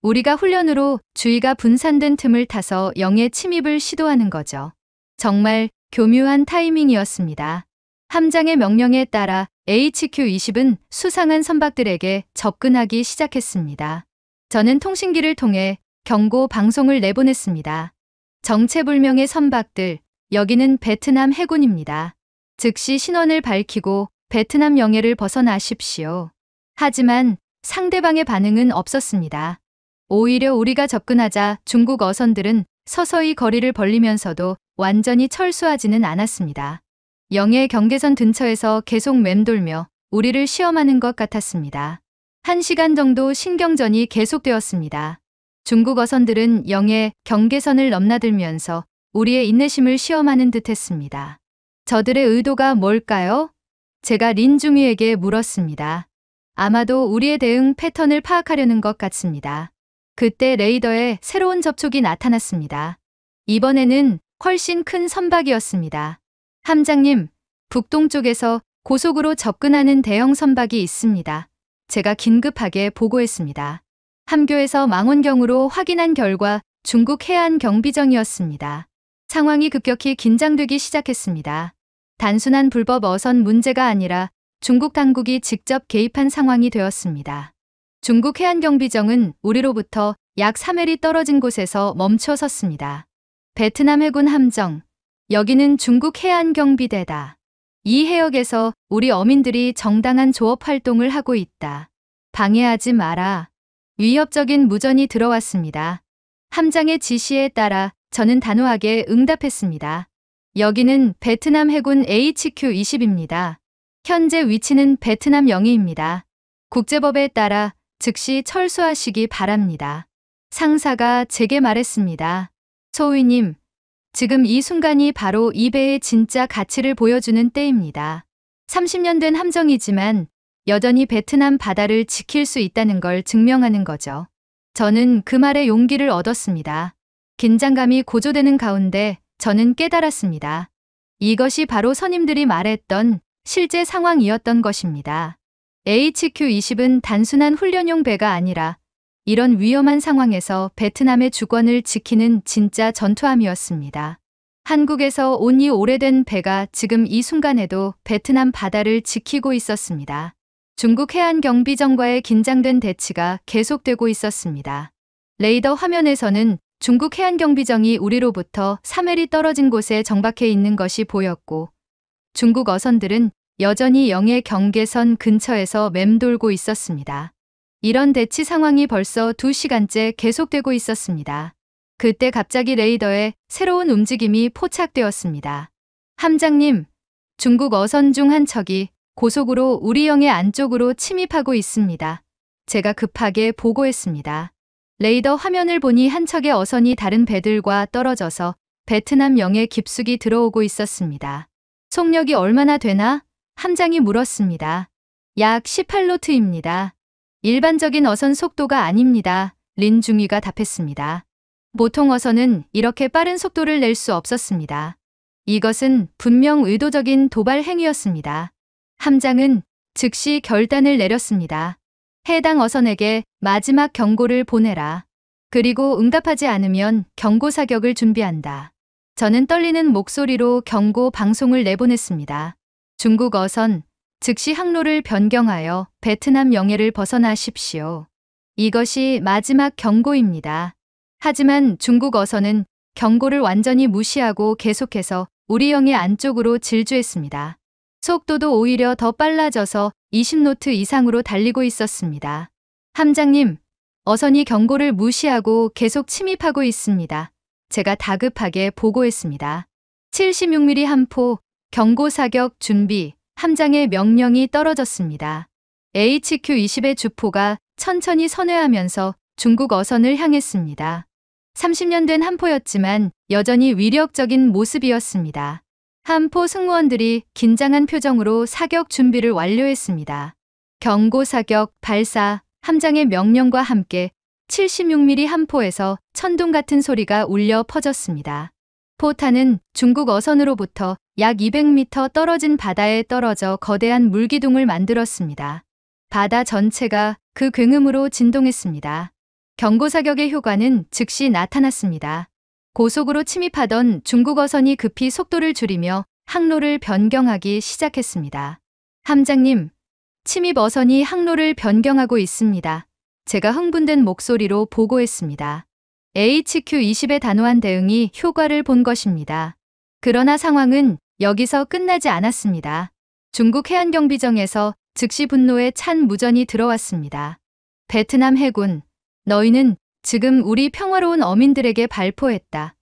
우리가 훈련으로 주의가 분산된 틈을 타서 영의 침입을 시도하는 거죠. 정말 교묘한 타이밍이었습니다. 함장의 명령에 따라 HQ-20은 수상한 선박들에게 접근하기 시작했습니다. 저는 통신기를 통해 경고 방송을 내보냈습니다. 정체불명의 선박들, 여기는 베트남 해군입니다. 즉시 신원을 밝히고 베트남 영해를 벗어나십시오. 하지만 상대방의 반응은 없었습니다. 오히려 우리가 접근하자 중국 어선들은 서서히 거리를 벌리면서도 완전히 철수하지는 않았습니다. 영해 경계선 근처에서 계속 맴돌며 우리를 시험하는 것 같았습니다. 1시간 정도 신경전이 계속되었습니다. 중국 어선들은 영해 경계선을 넘나들면서 우리의 인내심을 시험하는 듯했습니다. 저들의 의도가 뭘까요? 제가 린중위에게 물었습니다. 아마도 우리의 대응 패턴을 파악하려는 것 같습니다. 그때 레이더에 새로운 접촉이 나타났습니다. 이번에는 훨씬 큰 선박이었습니다. 함장님, 북동쪽에서 고속으로 접근하는 대형 선박이 있습니다. 제가 긴급하게 보고했습니다. 함교에서 망원경으로 확인한 결과 중국 해안 경비정이었습니다. 상황이 급격히 긴장되기 시작했습니다. 단순한 불법 어선 문제가 아니라 중국 당국이 직접 개입한 상황이 되었습니다. 중국 해안경비정은 우리로부터 약 3회리 떨어진 곳에서 멈춰 섰습니다. 베트남 해군 함정, 여기는 중국 해안경비대다. 이 해역에서 우리 어민들이 정당한 조업 활동을 하고 있다. 방해하지 마라. 위협적인 무전이 들어왔습니다. 함장의 지시에 따라 저는 단호하게 응답했습니다. 여기는 베트남 해군 HQ-20입니다. 현재 위치는 베트남 영해입니다. 국제법에 따라 즉시 철수하시기 바랍니다. 상사가 제게 말했습니다. 소위님, 지금 이 순간이 바로 이 배의 진짜 가치를 보여주는 때입니다. 30년 된 함정이지만 여전히 베트남 바다를 지킬 수 있다는 걸 증명하는 거죠. 저는 그 말에 용기를 얻었습니다. 긴장감이 고조되는 가운데 저는 깨달았습니다. 이것이 바로 선임들이 말했던 실제 상황이었던 것입니다. HQ-20은 단순한 훈련용 배가 아니라 이런 위험한 상황에서 베트남의 주권을 지키는 진짜 전투함이었습니다. 한국에서 온 이 오래된 배가 지금 이 순간에도 베트남 바다를 지키고 있었습니다. 중국 해안경비정과의 긴장된 대치가 계속되고 있었습니다. 레이더 화면에서는 중국 해안경비정이 우리로부터 3회리 떨어진 곳에 정박해 있는 것이 보였고, 중국 어선들은 여전히 영해 경계선 근처에서 맴돌고 있었습니다. 이런 대치 상황이 벌써 2시간째 계속되고 있었습니다. 그때 갑자기 레이더에 새로운 움직임이 포착되었습니다. 함장님, 중국 어선 중 한 척이 고속으로 우리 영해 안쪽으로 침입하고 있습니다. 제가 급하게 보고했습니다. 레이더 화면을 보니 한 척의 어선이 다른 배들과 떨어져서 베트남 영해 깊숙이 들어오고 있었습니다. 속력이 얼마나 되나? 함장이 물었습니다. 약 18노트입니다. 일반적인 어선 속도가 아닙니다. 린 중위가 답했습니다. 보통 어선은 이렇게 빠른 속도를 낼 수 없었습니다. 이것은 분명 의도적인 도발 행위였습니다. 함장은 즉시 결단을 내렸습니다. 해당 어선에게 마지막 경고를 보내라. 그리고 응답하지 않으면 경고 사격을 준비한다. 저는 떨리는 목소리로 경고 방송을 내보냈습니다. 중국 어선, 즉시 항로를 변경하여 베트남 영해를 벗어나십시오. 이것이 마지막 경고입니다. 하지만 중국 어선은 경고를 완전히 무시하고 계속해서 우리 영해 안쪽으로 질주했습니다. 속도도 오히려 더 빨라져서 20노트 이상으로 달리고 있었습니다. 함장님, 어선이 경고를 무시하고 계속 침입하고 있습니다. 제가 다급하게 보고했습니다. 76mm 함포, 경고 사격 준비, 함장의 명령이 떨어졌습니다. HQ-20의 주포가 천천히 선회하면서 중국 어선을 향했습니다. 30년 된 함포였지만 여전히 위력적인 모습이었습니다. 함포 승무원들이 긴장한 표정으로 사격 준비를 완료했습니다. 경고 사격 발사, 함장의 명령과 함께 76mm 함포에서 천둥 같은 소리가 울려 퍼졌습니다. 포탄은 중국 어선으로부터 약 200m 떨어진 바다에 떨어져 거대한 물기둥을 만들었습니다. 바다 전체가 그 굉음으로 진동했습니다. 경고 사격의 효과는 즉시 나타났습니다. 고속으로 침입하던 중국 어선이 급히 속도를 줄이며 항로를 변경하기 시작했습니다. 함장님, 침입 어선이 항로를 변경하고 있습니다. 제가 흥분된 목소리로 보고했습니다. HQ-20의 단호한 대응이 효과를 본 것입니다. 그러나 상황은 여기서 끝나지 않았습니다. 중국 해안경비정에서 즉시 분노에 찬 무전이 들어왔습니다. 베트남 해군, 너희는 지금 우리 평화로운 어민들에게 발포했다.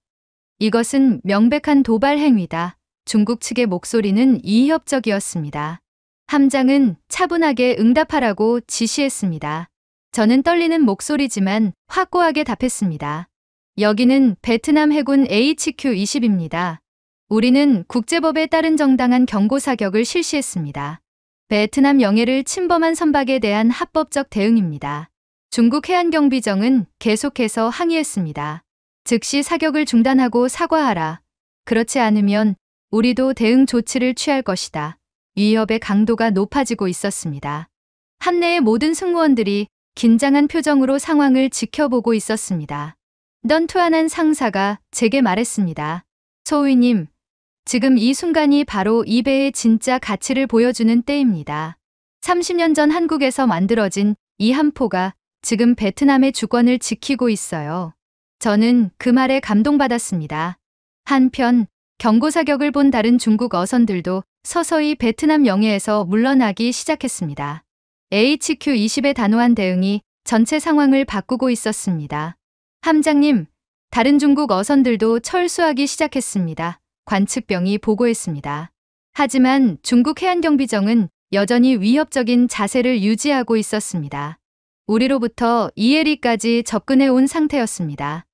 이것은 명백한 도발 행위다. 중국 측의 목소리는 이협적이었습니다. 함장은 차분하게 응답하라고 지시했습니다. 저는 떨리는 목소리지만 확고하게 답했습니다. 여기는 베트남 해군 HQ-20입니다. 우리는 국제법에 따른 정당한 경고 사격을 실시했습니다. 베트남 영해를 침범한 선박에 대한 합법적 대응입니다. 중국 해안경비정은 계속해서 항의했습니다. 즉시 사격을 중단하고 사과하라. 그렇지 않으면 우리도 대응 조치를 취할 것이다. 위협의 강도가 높아지고 있었습니다. 함내의 모든 승무원들이 긴장한 표정으로 상황을 지켜보고 있었습니다. 넌투한한 상사가 제게 말했습니다. 소위님, 지금 이 순간이 바로 이 배의 진짜 가치를 보여주는 때입니다. 30년 전 한국에서 만들어진 이 함포가 지금 베트남의 주권을 지키고 있어요. 저는 그 말에 감동받았습니다. 한편 경고 사격을 본 다른 중국 어선들도 서서히 베트남 영해에서 물러나기 시작했습니다. HQ-20의 단호한 대응이 전체 상황을 바꾸고 있었습니다. 함장님, 다른 중국 어선들도 철수하기 시작했습니다. 관측병이 보고했습니다. 하지만 중국 해안경비정은 여전히 위협적인 자세를 유지하고 있었습니다. 우리로부터 이해리까지 접근해 온 상태였습니다.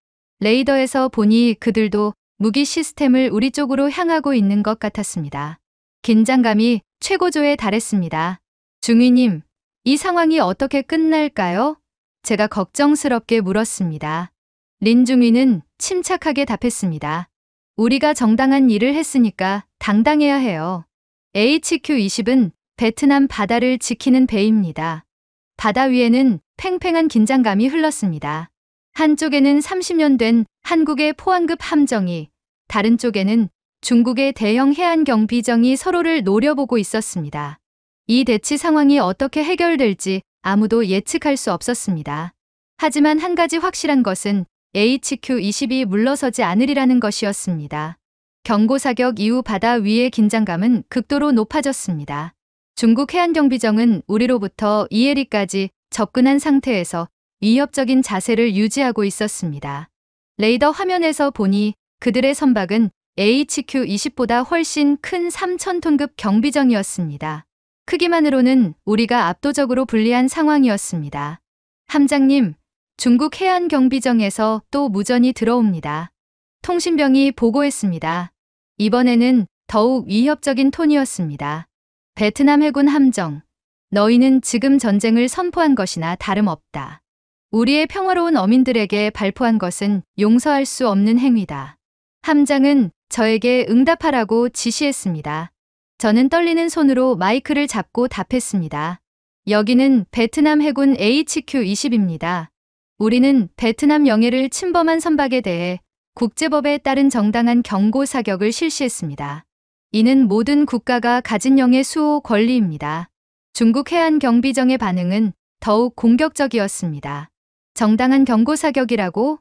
레이더에서 보니 그들도 무기 시스템을 우리 쪽으로 향하고 있는 것 같았습니다. 긴장감이 최고조에 달했습니다. 중위님, 이 상황이 어떻게 끝날까요? 제가 걱정스럽게 물었습니다. 린 중위는 침착하게 답했습니다. 우리가 정당한 일을 했으니까 당당해야 해요. HQ-20은 베트남 바다를 지키는 배입니다. 바다 위에는 팽팽한 긴장감이 흘렀습니다. 한쪽에는 30년 된 한국의 포항급 함정이, 다른 쪽에는 중국의 대형 해안경비정이 서로를 노려보고 있었습니다. 이 대치 상황이 어떻게 해결될지 아무도 예측할 수 없었습니다. 하지만 한 가지 확실한 것은 HQ-20이 물러서지 않으리라는 것이었습니다. 경고사격 이후 바다 위의 긴장감은 극도로 높아졌습니다. 중국 해안경비정은 우리로부터 이해리까지 접근한 상태에서 위협적인 자세를 유지하고 있었습니다. 레이더 화면에서 보니 그들의 선박은 HQ-20보다 훨씬 큰 3,000톤급 경비정이었습니다. 크기만으로는 우리가 압도적으로 불리한 상황이었습니다. 함장님, 중국 해안경비정에서 또 무전이 들어옵니다. 통신병이 보고했습니다. 이번에는 더욱 위협적인 톤이었습니다. 베트남 해군 함정, 너희는 지금 전쟁을 선포한 것이나 다름없다. 우리의 평화로운 어민들에게 발포한 것은 용서할 수 없는 행위다. 함장은 저에게 응답하라고 지시했습니다. 저는 떨리는 손으로 마이크를 잡고 답했습니다. 여기는 베트남 해군 HQ-20입니다. 우리는 베트남 영해를 침범한 선박에 대해 국제법에 따른 정당한 경고 사격을 실시했습니다. 이는 모든 국가가 가진 영해 수호 권리입니다. 중국 해안경비정의 반응은 더욱 공격적이었습니다. 정당한 경고 사격이라고?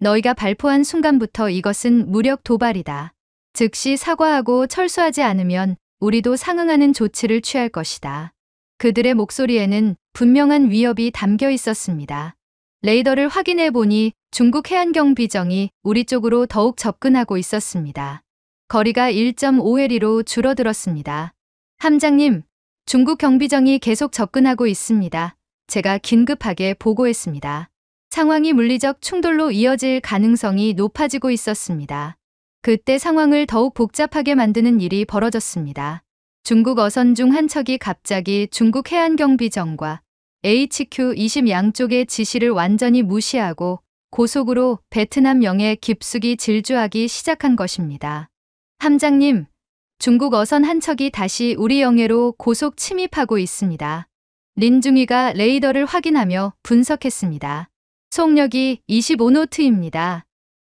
너희가 발포한 순간부터 이것은 무력 도발이다. 즉시 사과하고 철수하지 않으면 우리도 상응하는 조치를 취할 것이다. 그들의 목소리에는 분명한 위협이 담겨 있었습니다. 레이더를 확인해 보니 중국 해안경비정이 우리 쪽으로 더욱 접근하고 있었습니다. 거리가 1.5해리로 줄어들었습니다. 함장님, 중국 경비정이 계속 접근하고 있습니다. 제가 긴급하게 보고했습니다. 상황이 물리적 충돌로 이어질 가능성이 높아지고 있었습니다. 그때 상황을 더욱 복잡하게 만드는 일이 벌어졌습니다. 중국 어선 중 한 척이 갑자기 중국 해안경비정과 HQ-20 양쪽의 지시를 완전히 무시하고 고속으로 베트남 영해 깊숙이 질주하기 시작한 것입니다. 함장님, 중국 어선 한 척이 다시 우리 영해로 고속 침입하고 있습니다. 린 중위가 레이더를 확인하며 분석했습니다. 속력이 25노트입니다.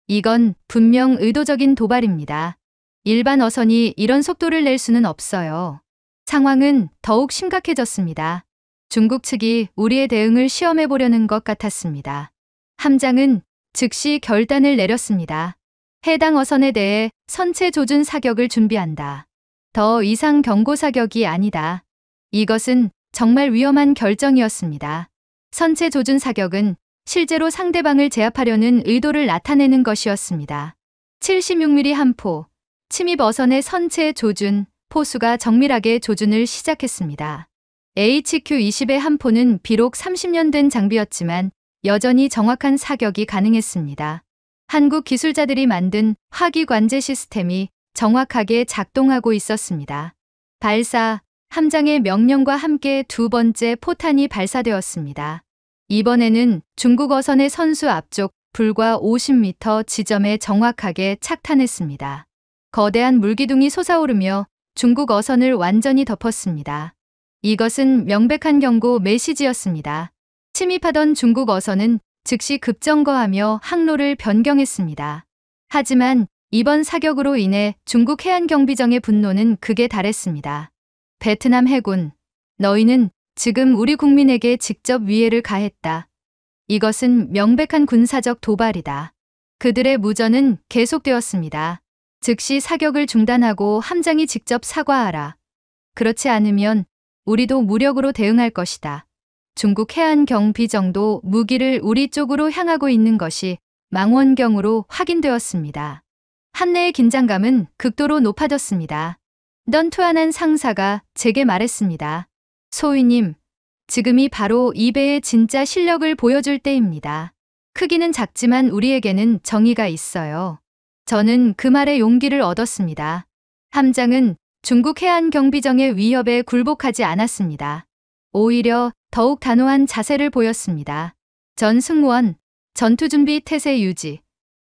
이건 분명 의도적인 도발입니다. 일반 어선이 이런 속도를 낼 수는 없어요. 상황은 더욱 심각해졌습니다. 중국 측이 우리의 대응을 시험해 보려는 것 같았습니다. 함장은 즉시 결단을 내렸습니다. 해당 어선에 대해 선체 조준 사격을 준비한다. 더 이상 경고 사격이 아니다. 이것은 정말 위험한 결정이었습니다. 선체 조준 사격은 실제로 상대방을 제압하려는 의도를 나타내는 것이었습니다. 76mm 한 포, 침입 어선의 선체 조준, 포수가 정밀하게 조준을 시작했습니다. HQ-20의 한 포는 비록 30년 된 장비였지만 여전히 정확한 사격이 가능했습니다. 한국 기술자들이 만든 화기 관제 시스템이 정확하게 작동하고 있었습니다. 발사, 함장의 명령과 함께 두 번째 포탄이 발사되었습니다. 이번에는 중국 어선의 선수 앞쪽 불과 50m 지점에 정확하게 착탄했습니다. 거대한 물기둥이 솟아오르며 중국 어선을 완전히 덮었습니다. 이것은 명백한 경고 메시지였습니다. 침입하던 중국 어선은 즉시 급정거하며 항로를 변경했습니다. 하지만 이번 사격으로 인해 중국 해안경비정의 분노는 극에 달했습니다. 베트남 해군, 너희는 지금 우리 국민에게 직접 위해를 가했다. 이것은 명백한 군사적 도발이다. 그들의 무전은 계속되었습니다. 즉시 사격을 중단하고 함장이 직접 사과하라. 그렇지 않으면 우리도 무력으로 대응할 것이다. 중국 해안경비정도 무기를 우리 쪽으로 향하고 있는 것이 망원경으로 확인되었습니다. 한내의 긴장감은 극도로 높아졌습니다. 넌투한한 상사가 제게 말했습니다. 소희님, 지금이 바로 이배의 진짜 실력을 보여줄 때입니다. 크기는 작지만 우리에게는 정의가 있어요. 저는 그 말에 용기를 얻었습니다. 함장은 중국 해안경비정의 위협에 굴복하지 않았습니다. 오히려 더욱 단호한 자세를 보였습니다. 전 승무원, 전투준비 태세 유지,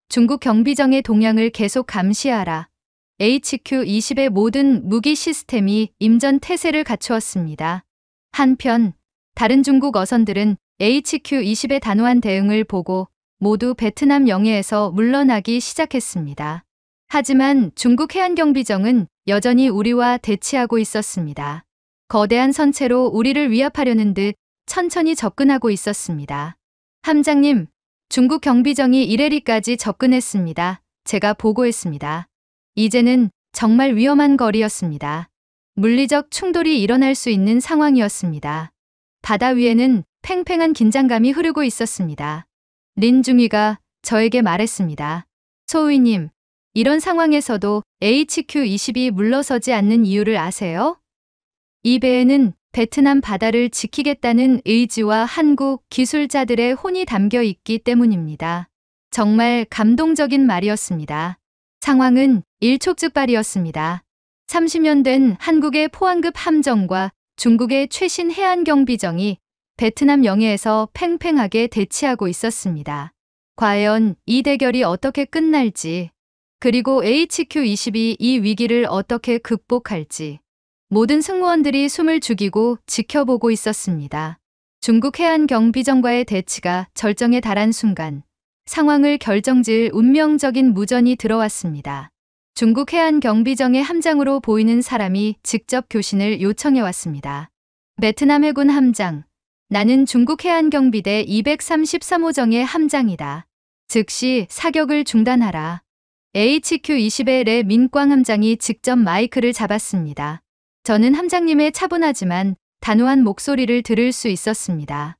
중국 경비정의 동향을 계속 감시하라. HQ-20의 모든 무기 시스템이 임전 태세를 갖추었습니다. 한편 다른 중국 어선들은 HQ-20의 단호한 대응을 보고 모두 베트남 영해에서 물러나기 시작했습니다. 하지만 중국 해안경비정은 여전히 우리와 대치하고 있었습니다. 거대한 선체로 우리를 위협하려는 듯 천천히 접근하고 있었습니다. 함장님, 중국 경비정이 이레리까지 접근했습니다. 제가 보고했습니다. 이제는 정말 위험한 거리였습니다. 물리적 충돌이 일어날 수 있는 상황이었습니다. 바다 위에는 팽팽한 긴장감이 흐르고 있었습니다. 린중이가 저에게 말했습니다. 소위님, 이런 상황에서도 HQ-20이 물러서지 않는 이유를 아세요? 이 배에는 베트남 바다를 지키겠다는 의지와 한국 기술자들의 혼이 담겨 있기 때문입니다. 정말 감동적인 말이었습니다. 상황은 일촉즉발이었습니다. 30년 된 한국의 포항급 함정과 중국의 최신 해안경비정이 베트남 영해에서 팽팽하게 대치하고 있었습니다. 과연 이 대결이 어떻게 끝날지, 그리고 HQ-20이 이 위기를 어떻게 극복할지 모든 승무원들이 숨을 죽이고 지켜보고 있었습니다. 중국 해안경비정과의 대치가 절정에 달한 순간 상황을 결정지을 운명적인 무전이 들어왔습니다. 중국 해안경비정의 함장으로 보이는 사람이 직접 교신을 요청해 왔습니다. 베트남 해군 함장, 나는 중국 해안경비대 233호정의 함장이다. 즉시 사격을 중단하라. HQ-20의 레 민광 함장이 직접 마이크를 잡았습니다. 저는 함장님의 차분하지만 단호한 목소리를 들을 수 있었습니다.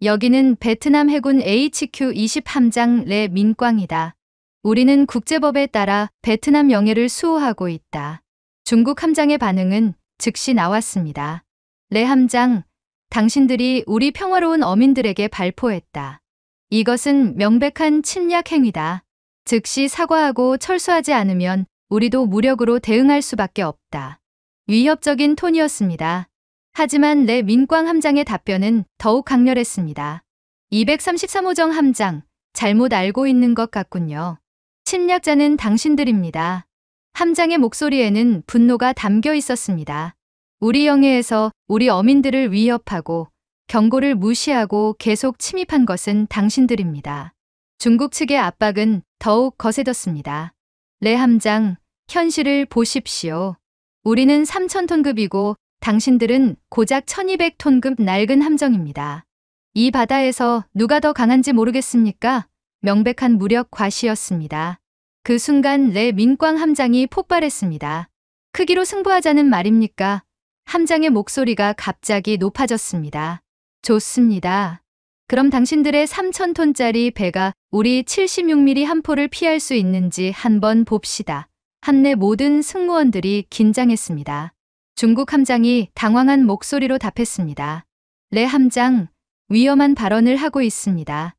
여기는 베트남 해군 HQ-20 함장 레 민광이다. 우리는 국제법에 따라 베트남 영해를 수호하고 있다. 중국 함장의 반응은 즉시 나왔습니다. 레 함장, 당신들이 우리 평화로운 어민들에게 발포했다. 이것은 명백한 침략 행위다. 즉시 사과하고 철수하지 않으면 우리도 무력으로 대응할 수밖에 없다. 위협적인 톤이었습니다. 하지만 레 민광 함장의 답변은 더욱 강렬했습니다. 233호정 함장, 잘못 알고 있는 것 같군요. 침략자는 당신들입니다. 함장의 목소리에는 분노가 담겨 있었습니다. 우리 영해에서 우리 어민들을 위협하고 경고를 무시하고 계속 침입한 것은 당신들입니다. 중국 측의 압박은 더욱 거세졌습니다. 레 함장, 현실을 보십시오. 우리는 3,000톤급이고 당신들은 고작 1,200톤급 낡은 함정입니다. 이 바다에서 누가 더 강한지 모르겠습니까? 명백한 무력 과시였습니다. 그 순간 레 민광 함장이 폭발했습니다. 크기로 승부하자는 말입니까? 함장의 목소리가 갑자기 높아졌습니다. 좋습니다. 그럼 당신들의 3,000톤짜리 배가 우리 76mm 함포를 피할 수 있는지 한번 봅시다. 함내 모든 승무원들이 긴장했습니다. 중국 함장이 당황한 목소리로 답했습니다. 레 함장, 위험한 발언을 하고 있습니다.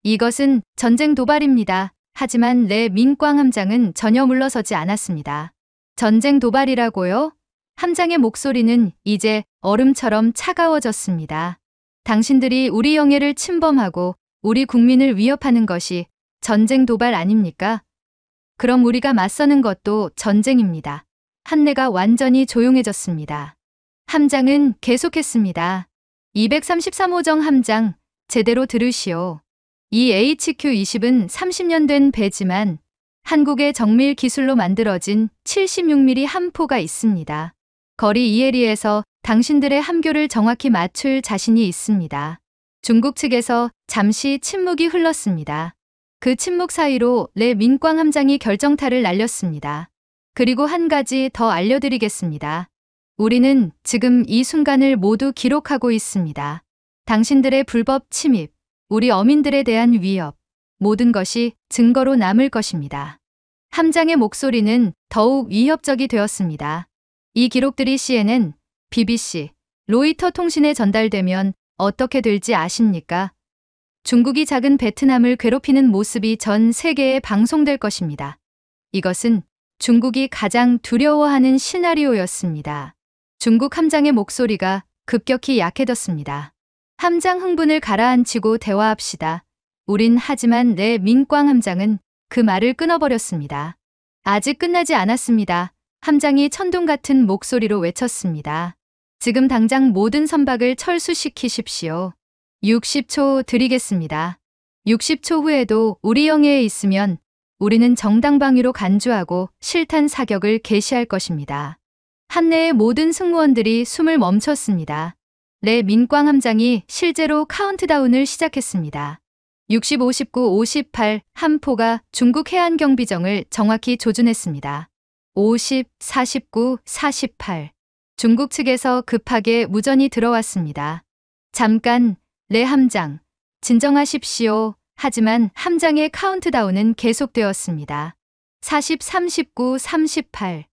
이것은 전쟁 도발입니다. 하지만 레 민광 함장은 전혀 물러서지 않았습니다. 전쟁 도발이라고요? 함장의 목소리는 이제 얼음처럼 차가워졌습니다. 당신들이 우리 영해를 침범하고 우리 국민을 위협하는 것이 전쟁 도발 아닙니까? 그럼 우리가 맞서는 것도 전쟁입니다. 한내가 완전히 조용해졌습니다. 함장은 계속했습니다. 233호정 함장, 제대로 들으시오. 이 HQ-20은 30년 된 배지만 한국의 정밀 기술로 만들어진 76mm 함포가 있습니다. 거리 이해리에서 당신들의 함교를 정확히 맞출 자신이 있습니다. 중국 측에서 잠시 침묵이 흘렀습니다. 그 침묵 사이로 레 민광 함장이 결정타를 날렸습니다. 그리고 한 가지 더 알려드리겠습니다. 우리는 지금 이 순간을 모두 기록하고 있습니다. 당신들의 불법 침입, 우리 어민들에 대한 위협, 모든 것이 증거로 남을 것입니다. 함장의 목소리는 더욱 위협적이 되었습니다. 이 기록들이 CNN, BBC, 로이터 통신에 전달되면 어떻게 될지 아십니까? 중국이 작은 베트남을 괴롭히는 모습이 전 세계에 방송될 것입니다. 이것은 중국이 가장 두려워하는 시나리오였습니다. 중국 함장의 목소리가 급격히 약해졌습니다. 함장 흥분을 가라앉히고 대화합시다. 하지만 내 민꽝 함장은 그 말을 끊어버렸습니다. 아직 끝나지 않았습니다. 함장이 천둥 같은 목소리로 외쳤습니다. 지금 당장 모든 선박을 철수시키십시오. 60초 드리겠습니다. 60초 후에도 우리 영해에 있으면 우리는 정당방위로 간주하고 실탄 사격을 개시할 것입니다. 함내의 모든 승무원들이 숨을 멈췄습니다. 내 민꽝 함장이 실제로 카운트다운을 시작했습니다. 60, 59, 58 함포가 중국 해안경비정을 정확히 조준했습니다. 50, 49, 48 중국 측에서 급하게 무전이 들어왔습니다. 잠깐, 내 함장, 진정하십시오. 하지만 함장의 카운트다운은 계속되었습니다. 40, 39, 38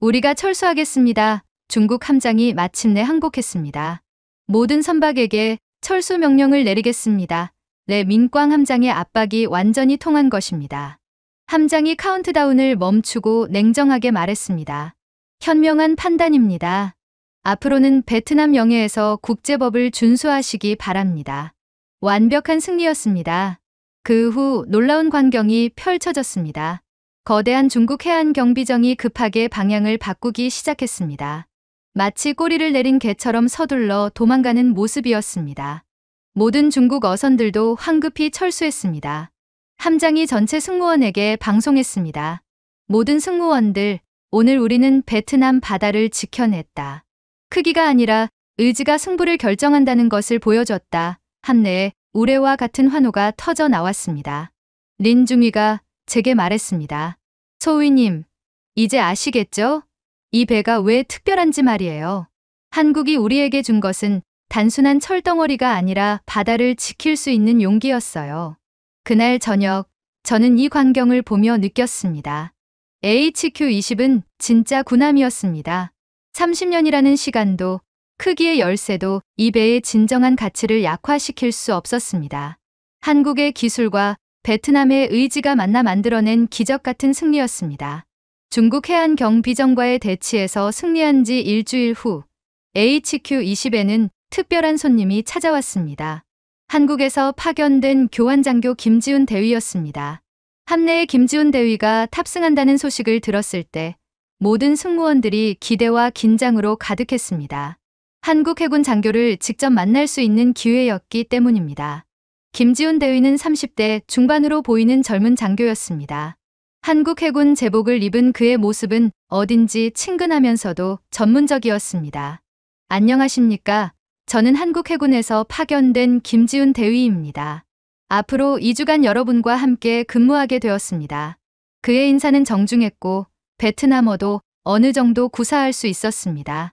우리가 철수하겠습니다. 중국 함장이 마침내 항복했습니다. 모든 선박에게 철수 명령을 내리겠습니다. 내 민꽝 함장의 압박이 완전히 통한 것입니다. 함장이 카운트다운을 멈추고 냉정하게 말했습니다. 현명한 판단입니다. 앞으로는 베트남 영해에서 국제법을 준수하시기 바랍니다. 완벽한 승리였습니다. 그 후 놀라운 광경이 펼쳐졌습니다. 거대한 중국 해안 경비정이 급하게 방향을 바꾸기 시작했습니다. 마치 꼬리를 내린 개처럼 서둘러 도망가는 모습이었습니다. 모든 중국 어선들도 황급히 철수했습니다. 함장이 전체 승무원에게 방송했습니다. 모든 승무원들, 오늘 우리는 베트남 바다를 지켜냈다. 크기가 아니라 의지가 승부를 결정한다는 것을 보여줬다. 함내에 우레와 같은 환호가 터져 나왔습니다. 린중위가 제게 말했습니다. 소위님, 이제 아시겠죠? 이 배가 왜 특별한지 말이에요. 한국이 우리에게 준 것은 단순한 철덩어리가 아니라 바다를 지킬 수 있는 용기였어요. 그날 저녁, 저는 이 광경을 보며 느꼈습니다. HQ-20은 진짜 군함이었습니다. 30년이라는 시간도, 크기의 열쇠도 이 배의 진정한 가치를 약화시킬 수 없었습니다. 한국의 기술과 베트남의 의지가 만나 만들어낸 기적 같은 승리였습니다. 중국 해안 경비정과의 대치에서 승리한 지 일주일 후, HQ-20에는 특별한 손님이 찾아왔습니다. 한국에서 파견된 교환장교 김지훈 대위였습니다. 함내의 김지훈 대위가 탑승한다는 소식을 들었을 때 모든 승무원들이 기대와 긴장으로 가득했습니다. 한국 해군 장교를 직접 만날 수 있는 기회였기 때문입니다. 김지훈 대위는 30대 중반으로 보이는 젊은 장교였습니다. 한국 해군 제복을 입은 그의 모습은 어딘지 친근하면서도 전문적이었습니다. 안녕하십니까? 저는 한국 해군에서 파견된 김지훈 대위입니다. 앞으로 2주간 여러분과 함께 근무하게 되었습니다. 그의 인사는 정중했고 베트남어도 어느 정도 구사할 수 있었습니다.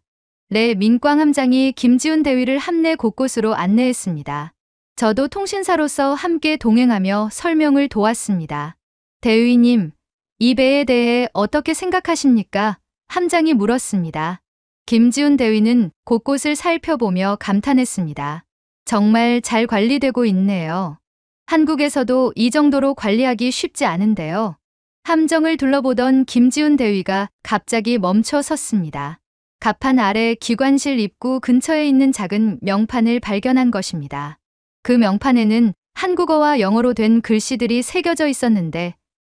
내 민꽝 함장이 김지훈 대위를 함내 곳곳으로 안내했습니다. 저도 통신사로서 함께 동행하며 설명을 도왔습니다. 대위님, 이 배에 대해 어떻게 생각하십니까? 함장이 물었습니다. 김지훈 대위는 곳곳을 살펴보며 감탄했습니다. 정말 잘 관리되고 있네요. 한국에서도 이 정도로 관리하기 쉽지 않은데요. 함정을 둘러보던 김지훈 대위가 갑자기 멈춰 섰습니다. 갑판 아래 기관실 입구 근처에 있는 작은 명판을 발견한 것입니다. 그 명판에는 한국어와 영어로 된 글씨들이 새겨져 있었는데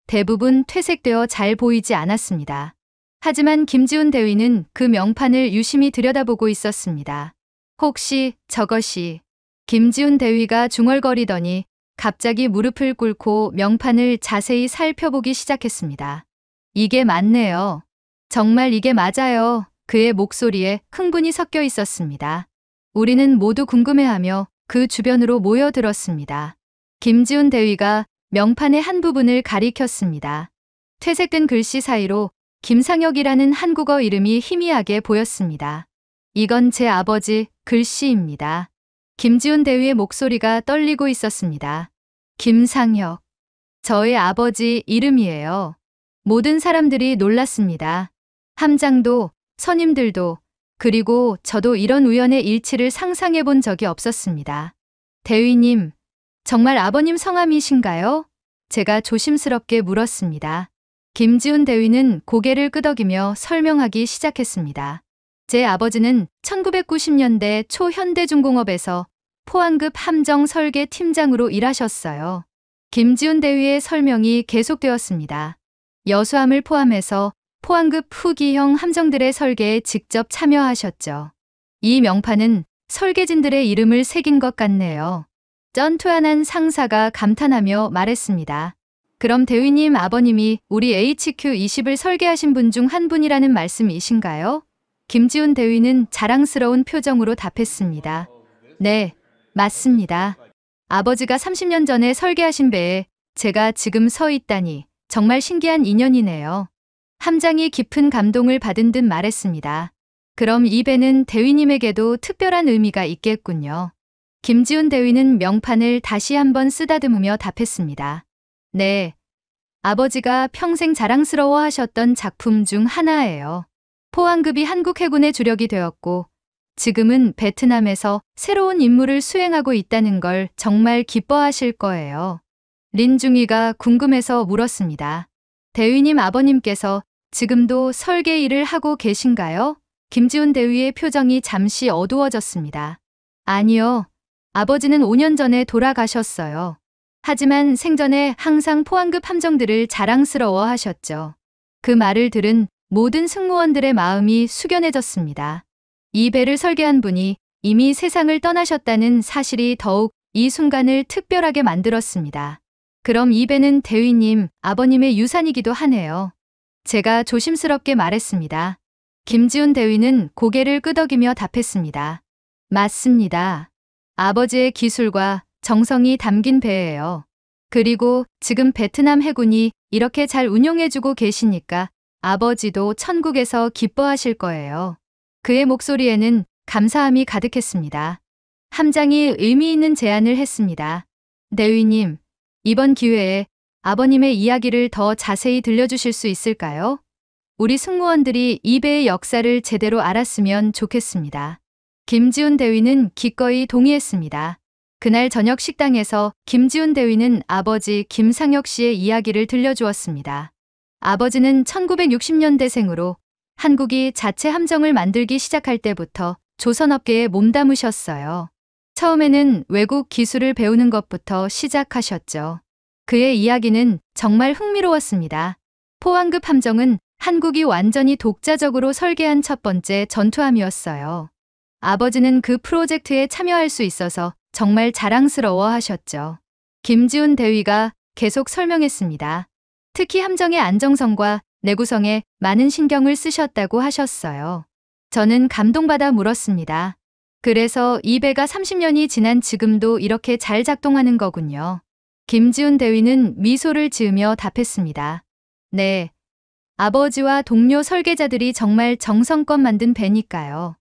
대부분 퇴색되어 잘 보이지 않았습니다. 하지만 김지훈 대위는 그 명판을 유심히 들여다보고 있었습니다. 혹시 저것이... 김지훈 대위가 중얼거리더니 갑자기 무릎을 꿇고 명판을 자세히 살펴보기 시작했습니다. 이게 맞네요. 정말 이게 맞아요. 그의 목소리에 흥분이 섞여 있었습니다. 우리는 모두 궁금해하며 그 주변으로 모여들었습니다. 김지훈 대위가 명판의 한 부분을 가리켰습니다. 퇴색된 글씨 사이로 김상혁이라는 한국어 이름이 희미하게 보였습니다. 이건 제 아버지 글씨입니다. 김지훈 대위의 목소리가 떨리고 있었습니다. 김상혁. 저의 아버지 이름이에요. 모든 사람들이 놀랐습니다. 함장도, 선임들도, 그리고 저도 이런 우연의 일치를 상상해 본 적이 없었습니다. 대위님, 정말 아버님 성함이신가요? 제가 조심스럽게 물었습니다. 김지훈 대위는 고개를 끄덕이며 설명하기 시작했습니다. 제 아버지는 1990년대 초 현대중공업에서 포항급 함정 설계 팀장으로 일하셨어요. 김지훈 대위의 설명이 계속되었습니다. 여수함을 포함해서 포항급 후기형 함정들의 설계에 직접 참여하셨죠. 이 명판은 설계진들의 이름을 새긴 것 같네요. 쩐투한한 상사가 감탄하며 말했습니다. 그럼 대위님 아버님이 우리 HQ-20을 설계하신 분 중 한 분이라는 말씀이신가요? 김지훈 대위는 자랑스러운 표정으로 답했습니다. 네, 맞습니다. 아버지가 30년 전에 설계하신 배에 제가 지금 서 있다니 정말 신기한 인연이네요. 함장이 깊은 감동을 받은 듯 말했습니다. 그럼 이 배는 대위님에게도 특별한 의미가 있겠군요. 김지훈 대위는 명판을 다시 한번 쓰다듬으며 답했습니다. 네, 아버지가 평생 자랑스러워 하셨던 작품 중 하나예요. 포항급이 한국 해군의 주력이 되었고 지금은 베트남에서 새로운 임무를 수행하고 있다는 걸 정말 기뻐하실 거예요. 린중이가 궁금해서 물었습니다. 대위님 아버님께서 지금도 설계 일을 하고 계신가요? 김지훈 대위의 표정이 잠시 어두워졌습니다. 아니요. 아버지는 5년 전에 돌아가셨어요. 하지만 생전에 항상 포항급 함정들을 자랑스러워 하셨죠. 그 말을 들은 모든 승무원들의 마음이 숙연해졌습니다. 이 배를 설계한 분이 이미 세상을 떠나셨다는 사실이 더욱 이 순간을 특별하게 만들었습니다. 그럼 이 배는 대위님, 아버님의 유산이기도 하네요. 제가 조심스럽게 말했습니다. 김지훈 대위는 고개를 끄덕이며 답했습니다. 맞습니다. 아버지의 기술과 정성이 담긴 배예요. 그리고 지금 베트남 해군이 이렇게 잘 운용해주고 계시니까 아버지도 천국에서 기뻐하실 거예요. 그의 목소리에는 감사함이 가득했습니다. 함장이 의미 있는 제안을 했습니다. 대위님, 이번 기회에 아버님의 이야기를 더 자세히 들려주실 수 있을까요? 우리 승무원들이 이 배의 역사를 제대로 알았으면 좋겠습니다. 김지훈 대위는 기꺼이 동의했습니다. 그날 저녁 식당에서 김지훈 대위는 아버지 김상혁 씨의 이야기를 들려주었습니다. 아버지는 1960년대생으로 한국이 자체 함정을 만들기 시작할 때부터 조선업계에 몸담으셨어요. 처음에는 외국 기술을 배우는 것부터 시작하셨죠. 그의 이야기는 정말 흥미로웠습니다. 포항급 함정은 한국이 완전히 독자적으로 설계한 첫 번째 전투함이었어요. 아버지는 그 프로젝트에 참여할 수 있어서 정말 자랑스러워 하셨죠. 김지훈 대위가 계속 설명했습니다. 특히 함정의 안정성과 내구성에 많은 신경을 쓰셨다고 하셨어요. 저는 감동받아 물었습니다. 그래서 이 배가 30년이 지난 지금도 이렇게 잘 작동하는 거군요. 김지훈 대위는 미소를 지으며 답했습니다. 네, 아버지와 동료 설계자들이 정말 정성껏 만든 배니까요.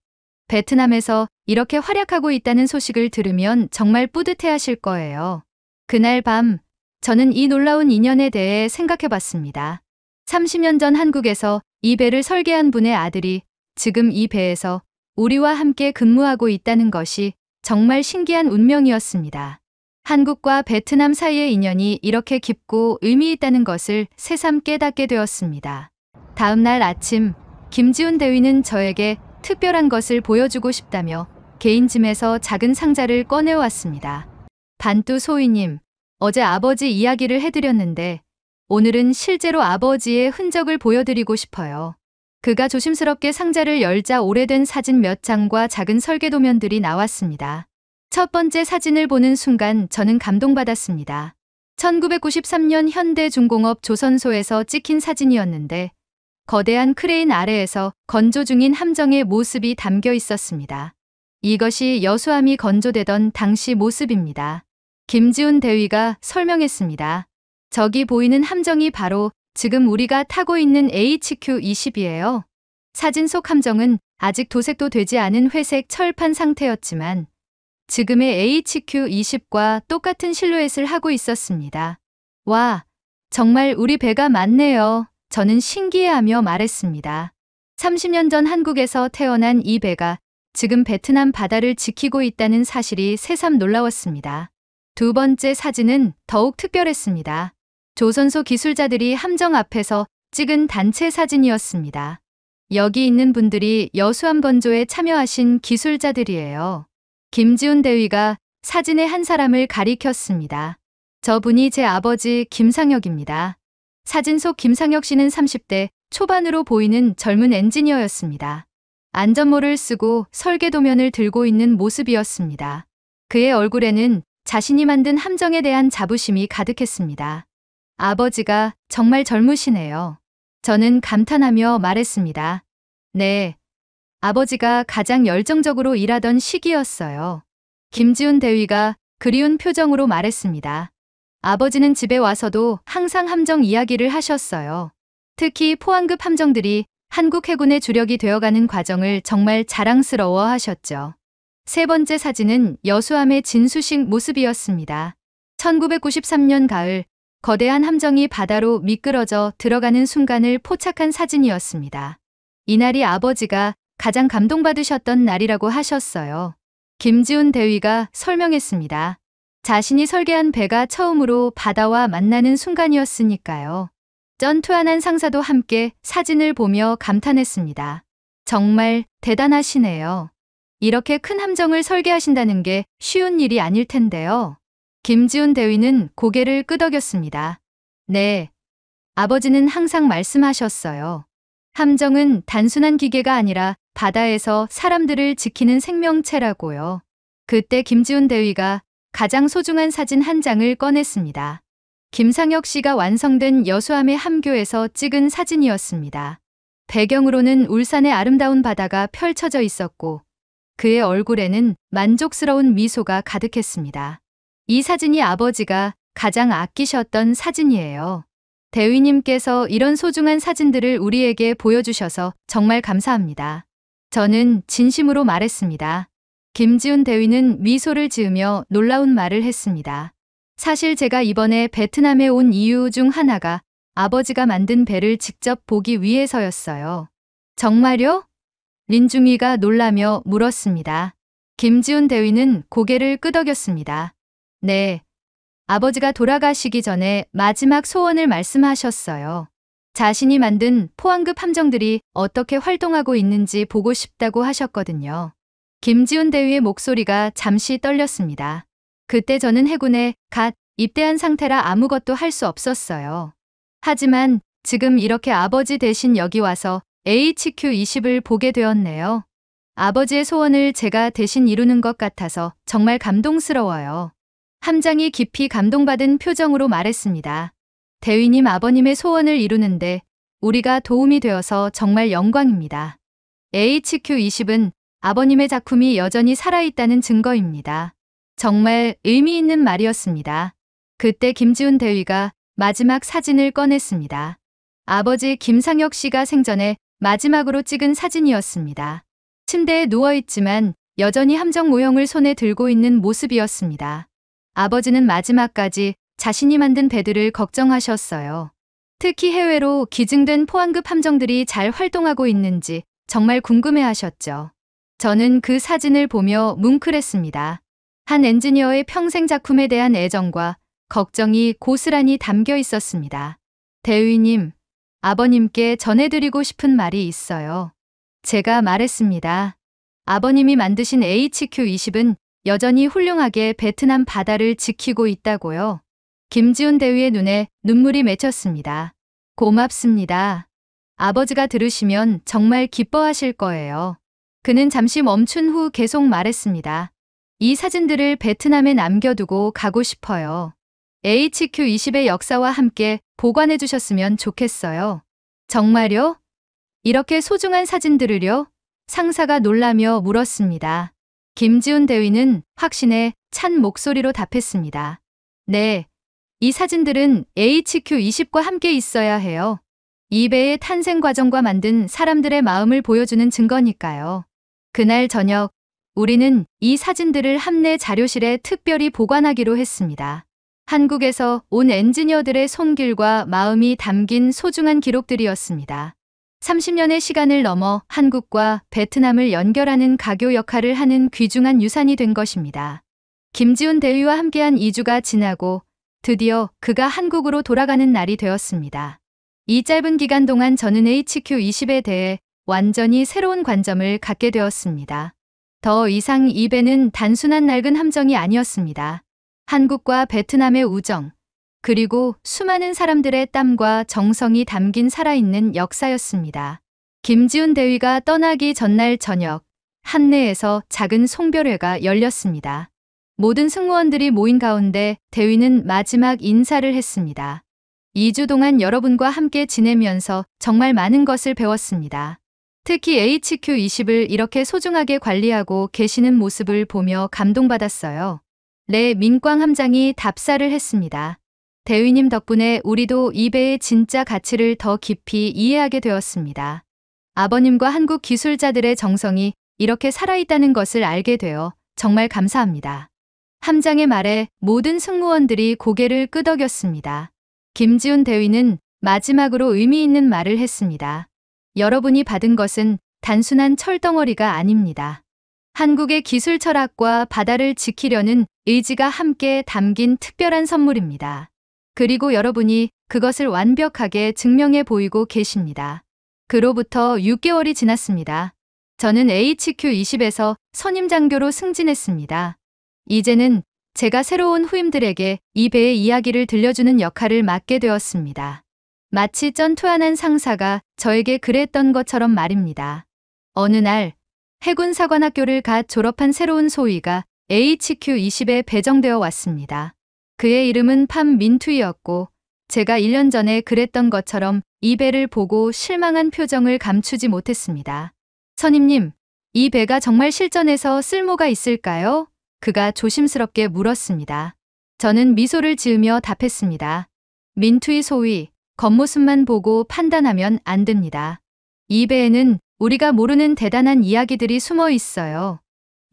베트남에서 이렇게 활약하고 있다는 소식을 들으면 정말 뿌듯해하실 거예요. 그날 밤, 저는 이 놀라운 인연에 대해 생각해봤습니다. 30년 전 한국에서 이 배를 설계한 분의 아들이 지금 이 배에서 우리와 함께 근무하고 있다는 것이 정말 신기한 운명이었습니다. 한국과 베트남 사이의 인연이 이렇게 깊고 의미 있다는 것을 새삼 깨닫게 되었습니다. 다음 날 아침, 김지훈 대위는 저에게 특별한 것을 보여주고 싶다며 개인 짐에서 작은 상자를 꺼내왔습니다. 반뚜 소위님, 어제 아버지 이야기를 해드렸는데 오늘은 실제로 아버지의 흔적을 보여드리고 싶어요. 그가 조심스럽게 상자를 열자 오래된 사진 몇 장과 작은 설계도면들이 나왔습니다. 첫 번째 사진을 보는 순간 저는 감동받았습니다. 1993년 현대중공업 조선소에서 찍힌 사진이었는데 거대한 크레인 아래에서 건조 중인 함정의 모습이 담겨 있었습니다. 이것이 여수함이 건조되던 당시 모습입니다. 김지훈 대위가 설명했습니다. 저기 보이는 함정이 바로 지금 우리가 타고 있는 HQ-20이에요. 사진 속 함정은 아직 도색도 되지 않은 회색 철판 상태였지만 지금의 HQ-20과 똑같은 실루엣을 하고 있었습니다. 와, 정말 우리 배가 맞네요. 저는 신기해하며 말했습니다. 30년 전 한국에서 태어난 이 배가 지금 베트남 바다를 지키고 있다는 사실이 새삼 놀라웠습니다. 두 번째 사진은 더욱 특별했습니다. 조선소 기술자들이 함정 앞에서 찍은 단체 사진이었습니다. 여기 있는 분들이 여수함 건조에 참여하신 기술자들이에요. 김지훈 대위가 사진의 한 사람을 가리켰습니다. 저분이 제 아버지 김상혁입니다. 사진 속 김상혁 씨는 30대 초반으로 보이는 젊은 엔지니어였습니다. 안전모를 쓰고 설계도면을 들고 있는 모습이었습니다. 그의 얼굴에는 자신이 만든 함정에 대한 자부심이 가득했습니다. 아버지가 정말 젊으시네요. 저는 감탄하며 말했습니다. 네. 아버지가 가장 열정적으로 일하던 시기였어요. 김지훈 대위가 그리운 표정으로 말했습니다. 아버지는 집에 와서도 항상 함정 이야기를 하셨어요. 특히 포항급 함정들이 한국 해군의 주력이 되어가는 과정을 정말 자랑스러워 하셨죠. 세 번째 사진은 여수함의 진수식 모습이었습니다. 1993년 가을, 거대한 함정이 바다로 미끄러져 들어가는 순간을 포착한 사진이었습니다. 이날이 아버지가 가장 감동받으셨던 날이라고 하셨어요. 김지훈 대위가 설명했습니다. 자신이 설계한 배가 처음으로 바다와 만나는 순간이었으니까요. 쩐투한한 상사도 함께 사진을 보며 감탄했습니다. 정말 대단하시네요. 이렇게 큰 함정을 설계하신다는 게 쉬운 일이 아닐 텐데요. 김지훈 대위는 고개를 끄덕였습니다. 네. 아버지는 항상 말씀하셨어요. 함정은 단순한 기계가 아니라 바다에서 사람들을 지키는 생명체라고요. 그때 김지훈 대위가 가장 소중한 사진 한 장을 꺼냈습니다. 김상혁 씨가 완성된 여수함의 함교에서 찍은 사진이었습니다. 배경으로는 울산의 아름다운 바다가 펼쳐져 있었고 그의 얼굴에는 만족스러운 미소가 가득했습니다. 이 사진이 아버지가 가장 아끼셨던 사진이에요. 대위님께서 이런 소중한 사진들을 우리에게 보여주셔서 정말 감사합니다. 저는 진심으로 말했습니다. 김지훈 대위는 미소를 지으며 놀라운 말을 했습니다. 사실 제가 이번에 베트남에 온 이유 중 하나가 아버지가 만든 배를 직접 보기 위해서였어요. 정말요? 린중이가 놀라며 물었습니다. 김지훈 대위는 고개를 끄덕였습니다. 네. 아버지가 돌아가시기 전에 마지막 소원을 말씀하셨어요. 자신이 만든 포항급 함정들이 어떻게 활동하고 있는지 보고 싶다고 하셨거든요. 김지훈 대위의 목소리가 잠시 떨렸습니다. 그때 저는 해군에 갓 입대한 상태라 아무것도 할 수 없었어요. 하지만 지금 이렇게 아버지 대신 여기 와서 HQ-20을 보게 되었네요. 아버지의 소원을 제가 대신 이루는 것 같아서 정말 감동스러워요. 함장이 깊이 감동받은 표정으로 말했습니다. 대위님 아버님의 소원을 이루는데 우리가 도움이 되어서 정말 영광입니다. HQ-20은 아버님의 작품이 여전히 살아있다는 증거입니다. 정말 의미 있는 말이었습니다. 그때 김지훈 대위가 마지막 사진을 꺼냈습니다. 아버지 김상혁 씨가 생전에 마지막으로 찍은 사진이었습니다. 침대에 누워있지만 여전히 함정 모형을 손에 들고 있는 모습이었습니다. 아버지는 마지막까지 자신이 만든 배들을 걱정하셨어요. 특히 해외로 기증된 포항급 함정들이 잘 활동하고 있는지 정말 궁금해하셨죠. 저는 그 사진을 보며 뭉클했습니다. 한 엔지니어의 평생 작품에 대한 애정과 걱정이 고스란히 담겨 있었습니다. 대위님, 아버님께 전해드리고 싶은 말이 있어요. 제가 말했습니다. 아버님이 만드신 HQ-20은 여전히 훌륭하게 베트남 바다를 지키고 있다고요. 김지훈 대위의 눈에 눈물이 맺혔습니다. 고맙습니다. 아버지가 들으시면 정말 기뻐하실 거예요. 그는 잠시 멈춘 후 계속 말했습니다. 이 사진들을 베트남에 남겨두고 가고 싶어요. HQ-20의 역사와 함께 보관해 주셨으면 좋겠어요. 정말요? 이렇게 소중한 사진들을요? 상사가 놀라며 물었습니다. 김지훈 대위는 확신에 찬 목소리로 답했습니다. 네, 이 사진들은 HQ-20과 함께 있어야 해요. 이 배의 탄생 과정과 만든 사람들의 마음을 보여주는 증거니까요. 그날 저녁, 우리는 이 사진들을 함내 자료실에 특별히 보관하기로 했습니다. 한국에서 온 엔지니어들의 손길과 마음이 담긴 소중한 기록들이었습니다. 30년의 시간을 넘어 한국과 베트남을 연결하는 가교 역할을 하는 귀중한 유산이 된 것입니다. 김지훈 대위와 함께한 2주가 지나고 드디어 그가 한국으로 돌아가는 날이 되었습니다. 이 짧은 기간 동안 저는 HQ20에 대해 완전히 새로운 관점을 갖게 되었습니다. 더 이상 이 배는 단순한 낡은 함정이 아니었습니다. 한국과 베트남의 우정, 그리고 수많은 사람들의 땀과 정성이 담긴 살아있는 역사였습니다. 김지훈 대위가 떠나기 전날 저녁, 한내에서 작은 송별회가 열렸습니다. 모든 승무원들이 모인 가운데 대위는 마지막 인사를 했습니다. 2주 동안 여러분과 함께 지내면서 정말 많은 것을 배웠습니다. 특히 HQ20을 이렇게 소중하게 관리하고 계시는 모습을 보며 감동받았어요. 내 민광 함장이 답사를 했습니다. 대위님 덕분에 우리도 이 배의 진짜 가치를 더 깊이 이해하게 되었습니다. 아버님과 한국 기술자들의 정성이 이렇게 살아있다는 것을 알게 되어 정말 감사합니다. 함장의 말에 모든 승무원들이 고개를 끄덕였습니다. 김지훈 대위는 마지막으로 의미 있는 말을 했습니다. 여러분이 받은 것은 단순한 철덩어리가 아닙니다. 한국의 기술 철학과 바다를 지키려는 의지가 함께 담긴 특별한 선물입니다. 그리고 여러분이 그것을 완벽하게 증명해 보이고 계십니다. 그로부터 6개월이 지났습니다. 저는 HQ20에서 선임장교로 승진했습니다. 이제는 제가 새로운 후임들에게 이 배의 이야기를 들려주는 역할을 맡게 되었습니다. 마치 쩐투한한 상사가 저에게 그랬던 것처럼 말입니다. 어느 날 해군사관학교를 갓 졸업한 새로운 소위가 HQ20에 배정되어 왔습니다. 그의 이름은 팜 민투이였고 제가 1년 전에 그랬던 것처럼 이 배를 보고 실망한 표정을 감추지 못했습니다. 선임님, 이 배가 정말 실전에서 쓸모가 있을까요? 그가 조심스럽게 물었습니다. 저는 미소를 지으며 답했습니다. 민투이 소위, 겉모습만 보고 판단하면 안 됩니다. 이 배에는 우리가 모르는 대단한 이야기들이 숨어 있어요.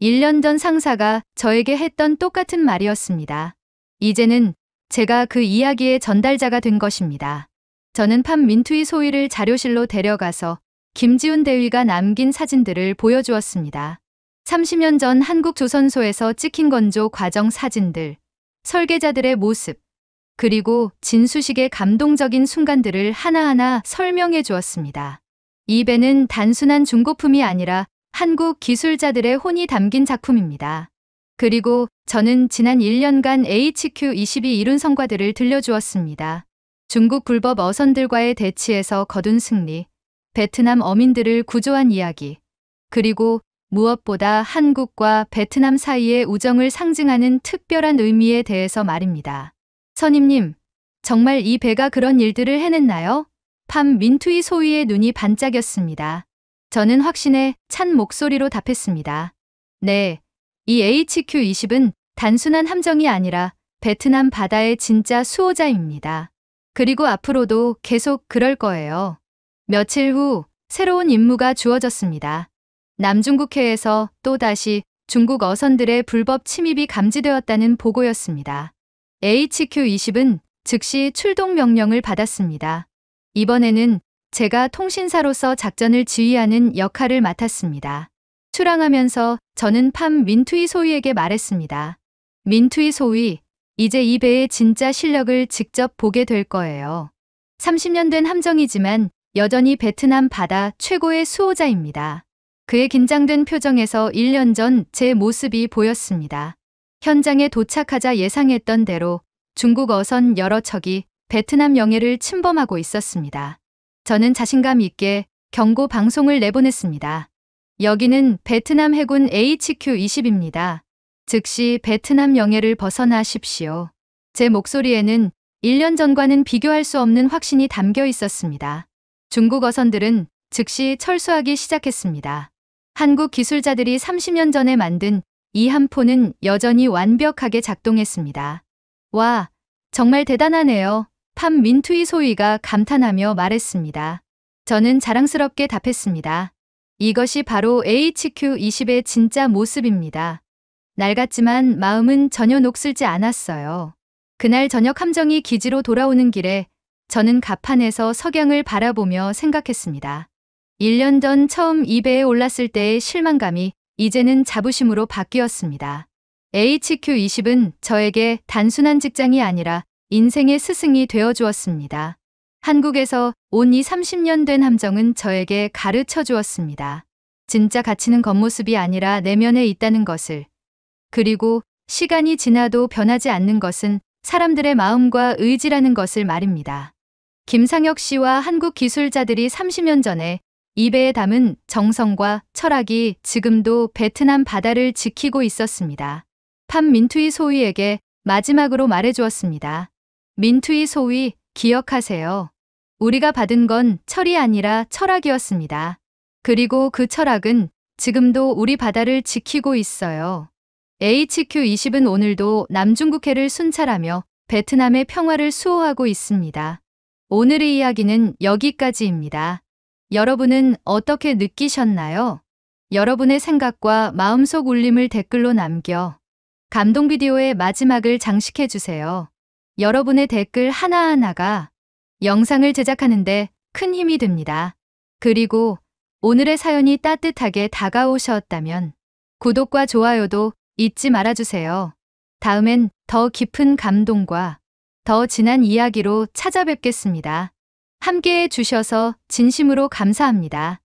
1년 전 상사가 저에게 했던 똑같은 말이었습니다. 이제는 제가 그 이야기의 전달자가 된 것입니다. 저는 팜 민투이 소위를 자료실로 데려가서 김지훈 대위가 남긴 사진들을 보여주었습니다. 30년 전 한국 조선소에서 찍힌 건조 과정 사진들, 설계자들의 모습, 그리고 진수식의 감동적인 순간들을 하나하나 설명해 주었습니다. 이 배는 단순한 중고품이 아니라 한국 기술자들의 혼이 담긴 작품입니다. 그리고 저는 지난 1년간 HQ20이 이룬 성과들을 들려주었습니다. 중국 불법 어선들과의 대치에서 거둔 승리, 베트남 어민들을 구조한 이야기, 그리고 무엇보다 한국과 베트남 사이의 우정을 상징하는 특별한 의미에 대해서 말입니다. 선임님, 정말 이 배가 그런 일들을 해냈나요? 팜 민투이 소위의 눈이 반짝였습니다. 저는 확신에 찬 목소리로 답했습니다. 네, 이 HQ20은 단순한 함정이 아니라 베트남 바다의 진짜 수호자입니다. 그리고 앞으로도 계속 그럴 거예요. 며칠 후 새로운 임무가 주어졌습니다. 남중국해에서 또다시 중국 어선들의 불법 침입이 감지되었다는 보고였습니다. HQ20은 즉시 출동 명령을 받았습니다. 이번에는 제가 통신사로서 작전을 지휘하는 역할을 맡았습니다. 출항하면서 저는 팜 민투이 소위에게 말했습니다. 민투이 소위, 이제 이 배의 진짜 실력을 직접 보게 될 거예요. 30년 된 함정이지만 여전히 베트남 바다 최고의 수호자입니다. 그의 긴장된 표정에서 1년 전 제 모습이 보였습니다. 현장에 도착하자 예상했던 대로 중국 어선 여러 척이 베트남 영해를 침범하고 있었습니다. 저는 자신감 있게 경고 방송을 내보냈습니다. 여기는 베트남 해군 HQ20입니다. 즉시 베트남 영해를 벗어나십시오. 제 목소리에는 1년 전과는 비교할 수 없는 확신이 담겨 있었습니다. 중국 어선들은 즉시 철수하기 시작했습니다. 한국 기술자들이 30년 전에 만든 이 함포는 여전히 완벽하게 작동했습니다. 와, 정말 대단하네요. 팜 민투이 소위가 감탄하며 말했습니다. 저는 자랑스럽게 답했습니다. 이것이 바로 HQ20의 진짜 모습입니다. 낡았지만 마음은 전혀 녹슬지 않았어요. 그날 저녁 함정이 기지로 돌아오는 길에 저는 갑판에서 석양을 바라보며 생각했습니다. 1년 전 처음 이 배에 올랐을 때의 실망감이 이제는 자부심으로 바뀌었습니다. HQ20은 저에게 단순한 직장이 아니라 인생의 스승이 되어 주었습니다. 한국에서 온 이 30년 된 함정은 저에게 가르쳐 주었습니다. 진짜 가치는 겉모습이 아니라 내면에 있다는 것을. 그리고 시간이 지나도 변하지 않는 것은 사람들의 마음과 의지라는 것을 말입니다. 김상혁 씨와 한국 기술자들이 30년 전에 이 배에 담은 정성과 철학이 지금도 베트남 바다를 지키고 있었습니다. 팜 민투이 소위에게 마지막으로 말해주었습니다. 민투이 소위, 기억하세요. 우리가 받은 건 철이 아니라 철학이었습니다. 그리고 그 철학은 지금도 우리 바다를 지키고 있어요. HQ20은 오늘도 남중국해를 순찰하며 베트남의 평화를 수호하고 있습니다. 오늘의 이야기는 여기까지입니다. 여러분은 어떻게 느끼셨나요? 여러분의 생각과 마음속 울림을 댓글로 남겨 감동 비디오의 마지막을 장식해주세요. 여러분의 댓글 하나하나가 영상을 제작하는데 큰 힘이 됩니다. 그리고 오늘의 사연이 따뜻하게 다가오셨다면 구독과 좋아요도 잊지 말아주세요. 다음엔 더 깊은 감동과 더 진한 이야기로 찾아뵙겠습니다. 함께해 주셔서 진심으로 감사합니다.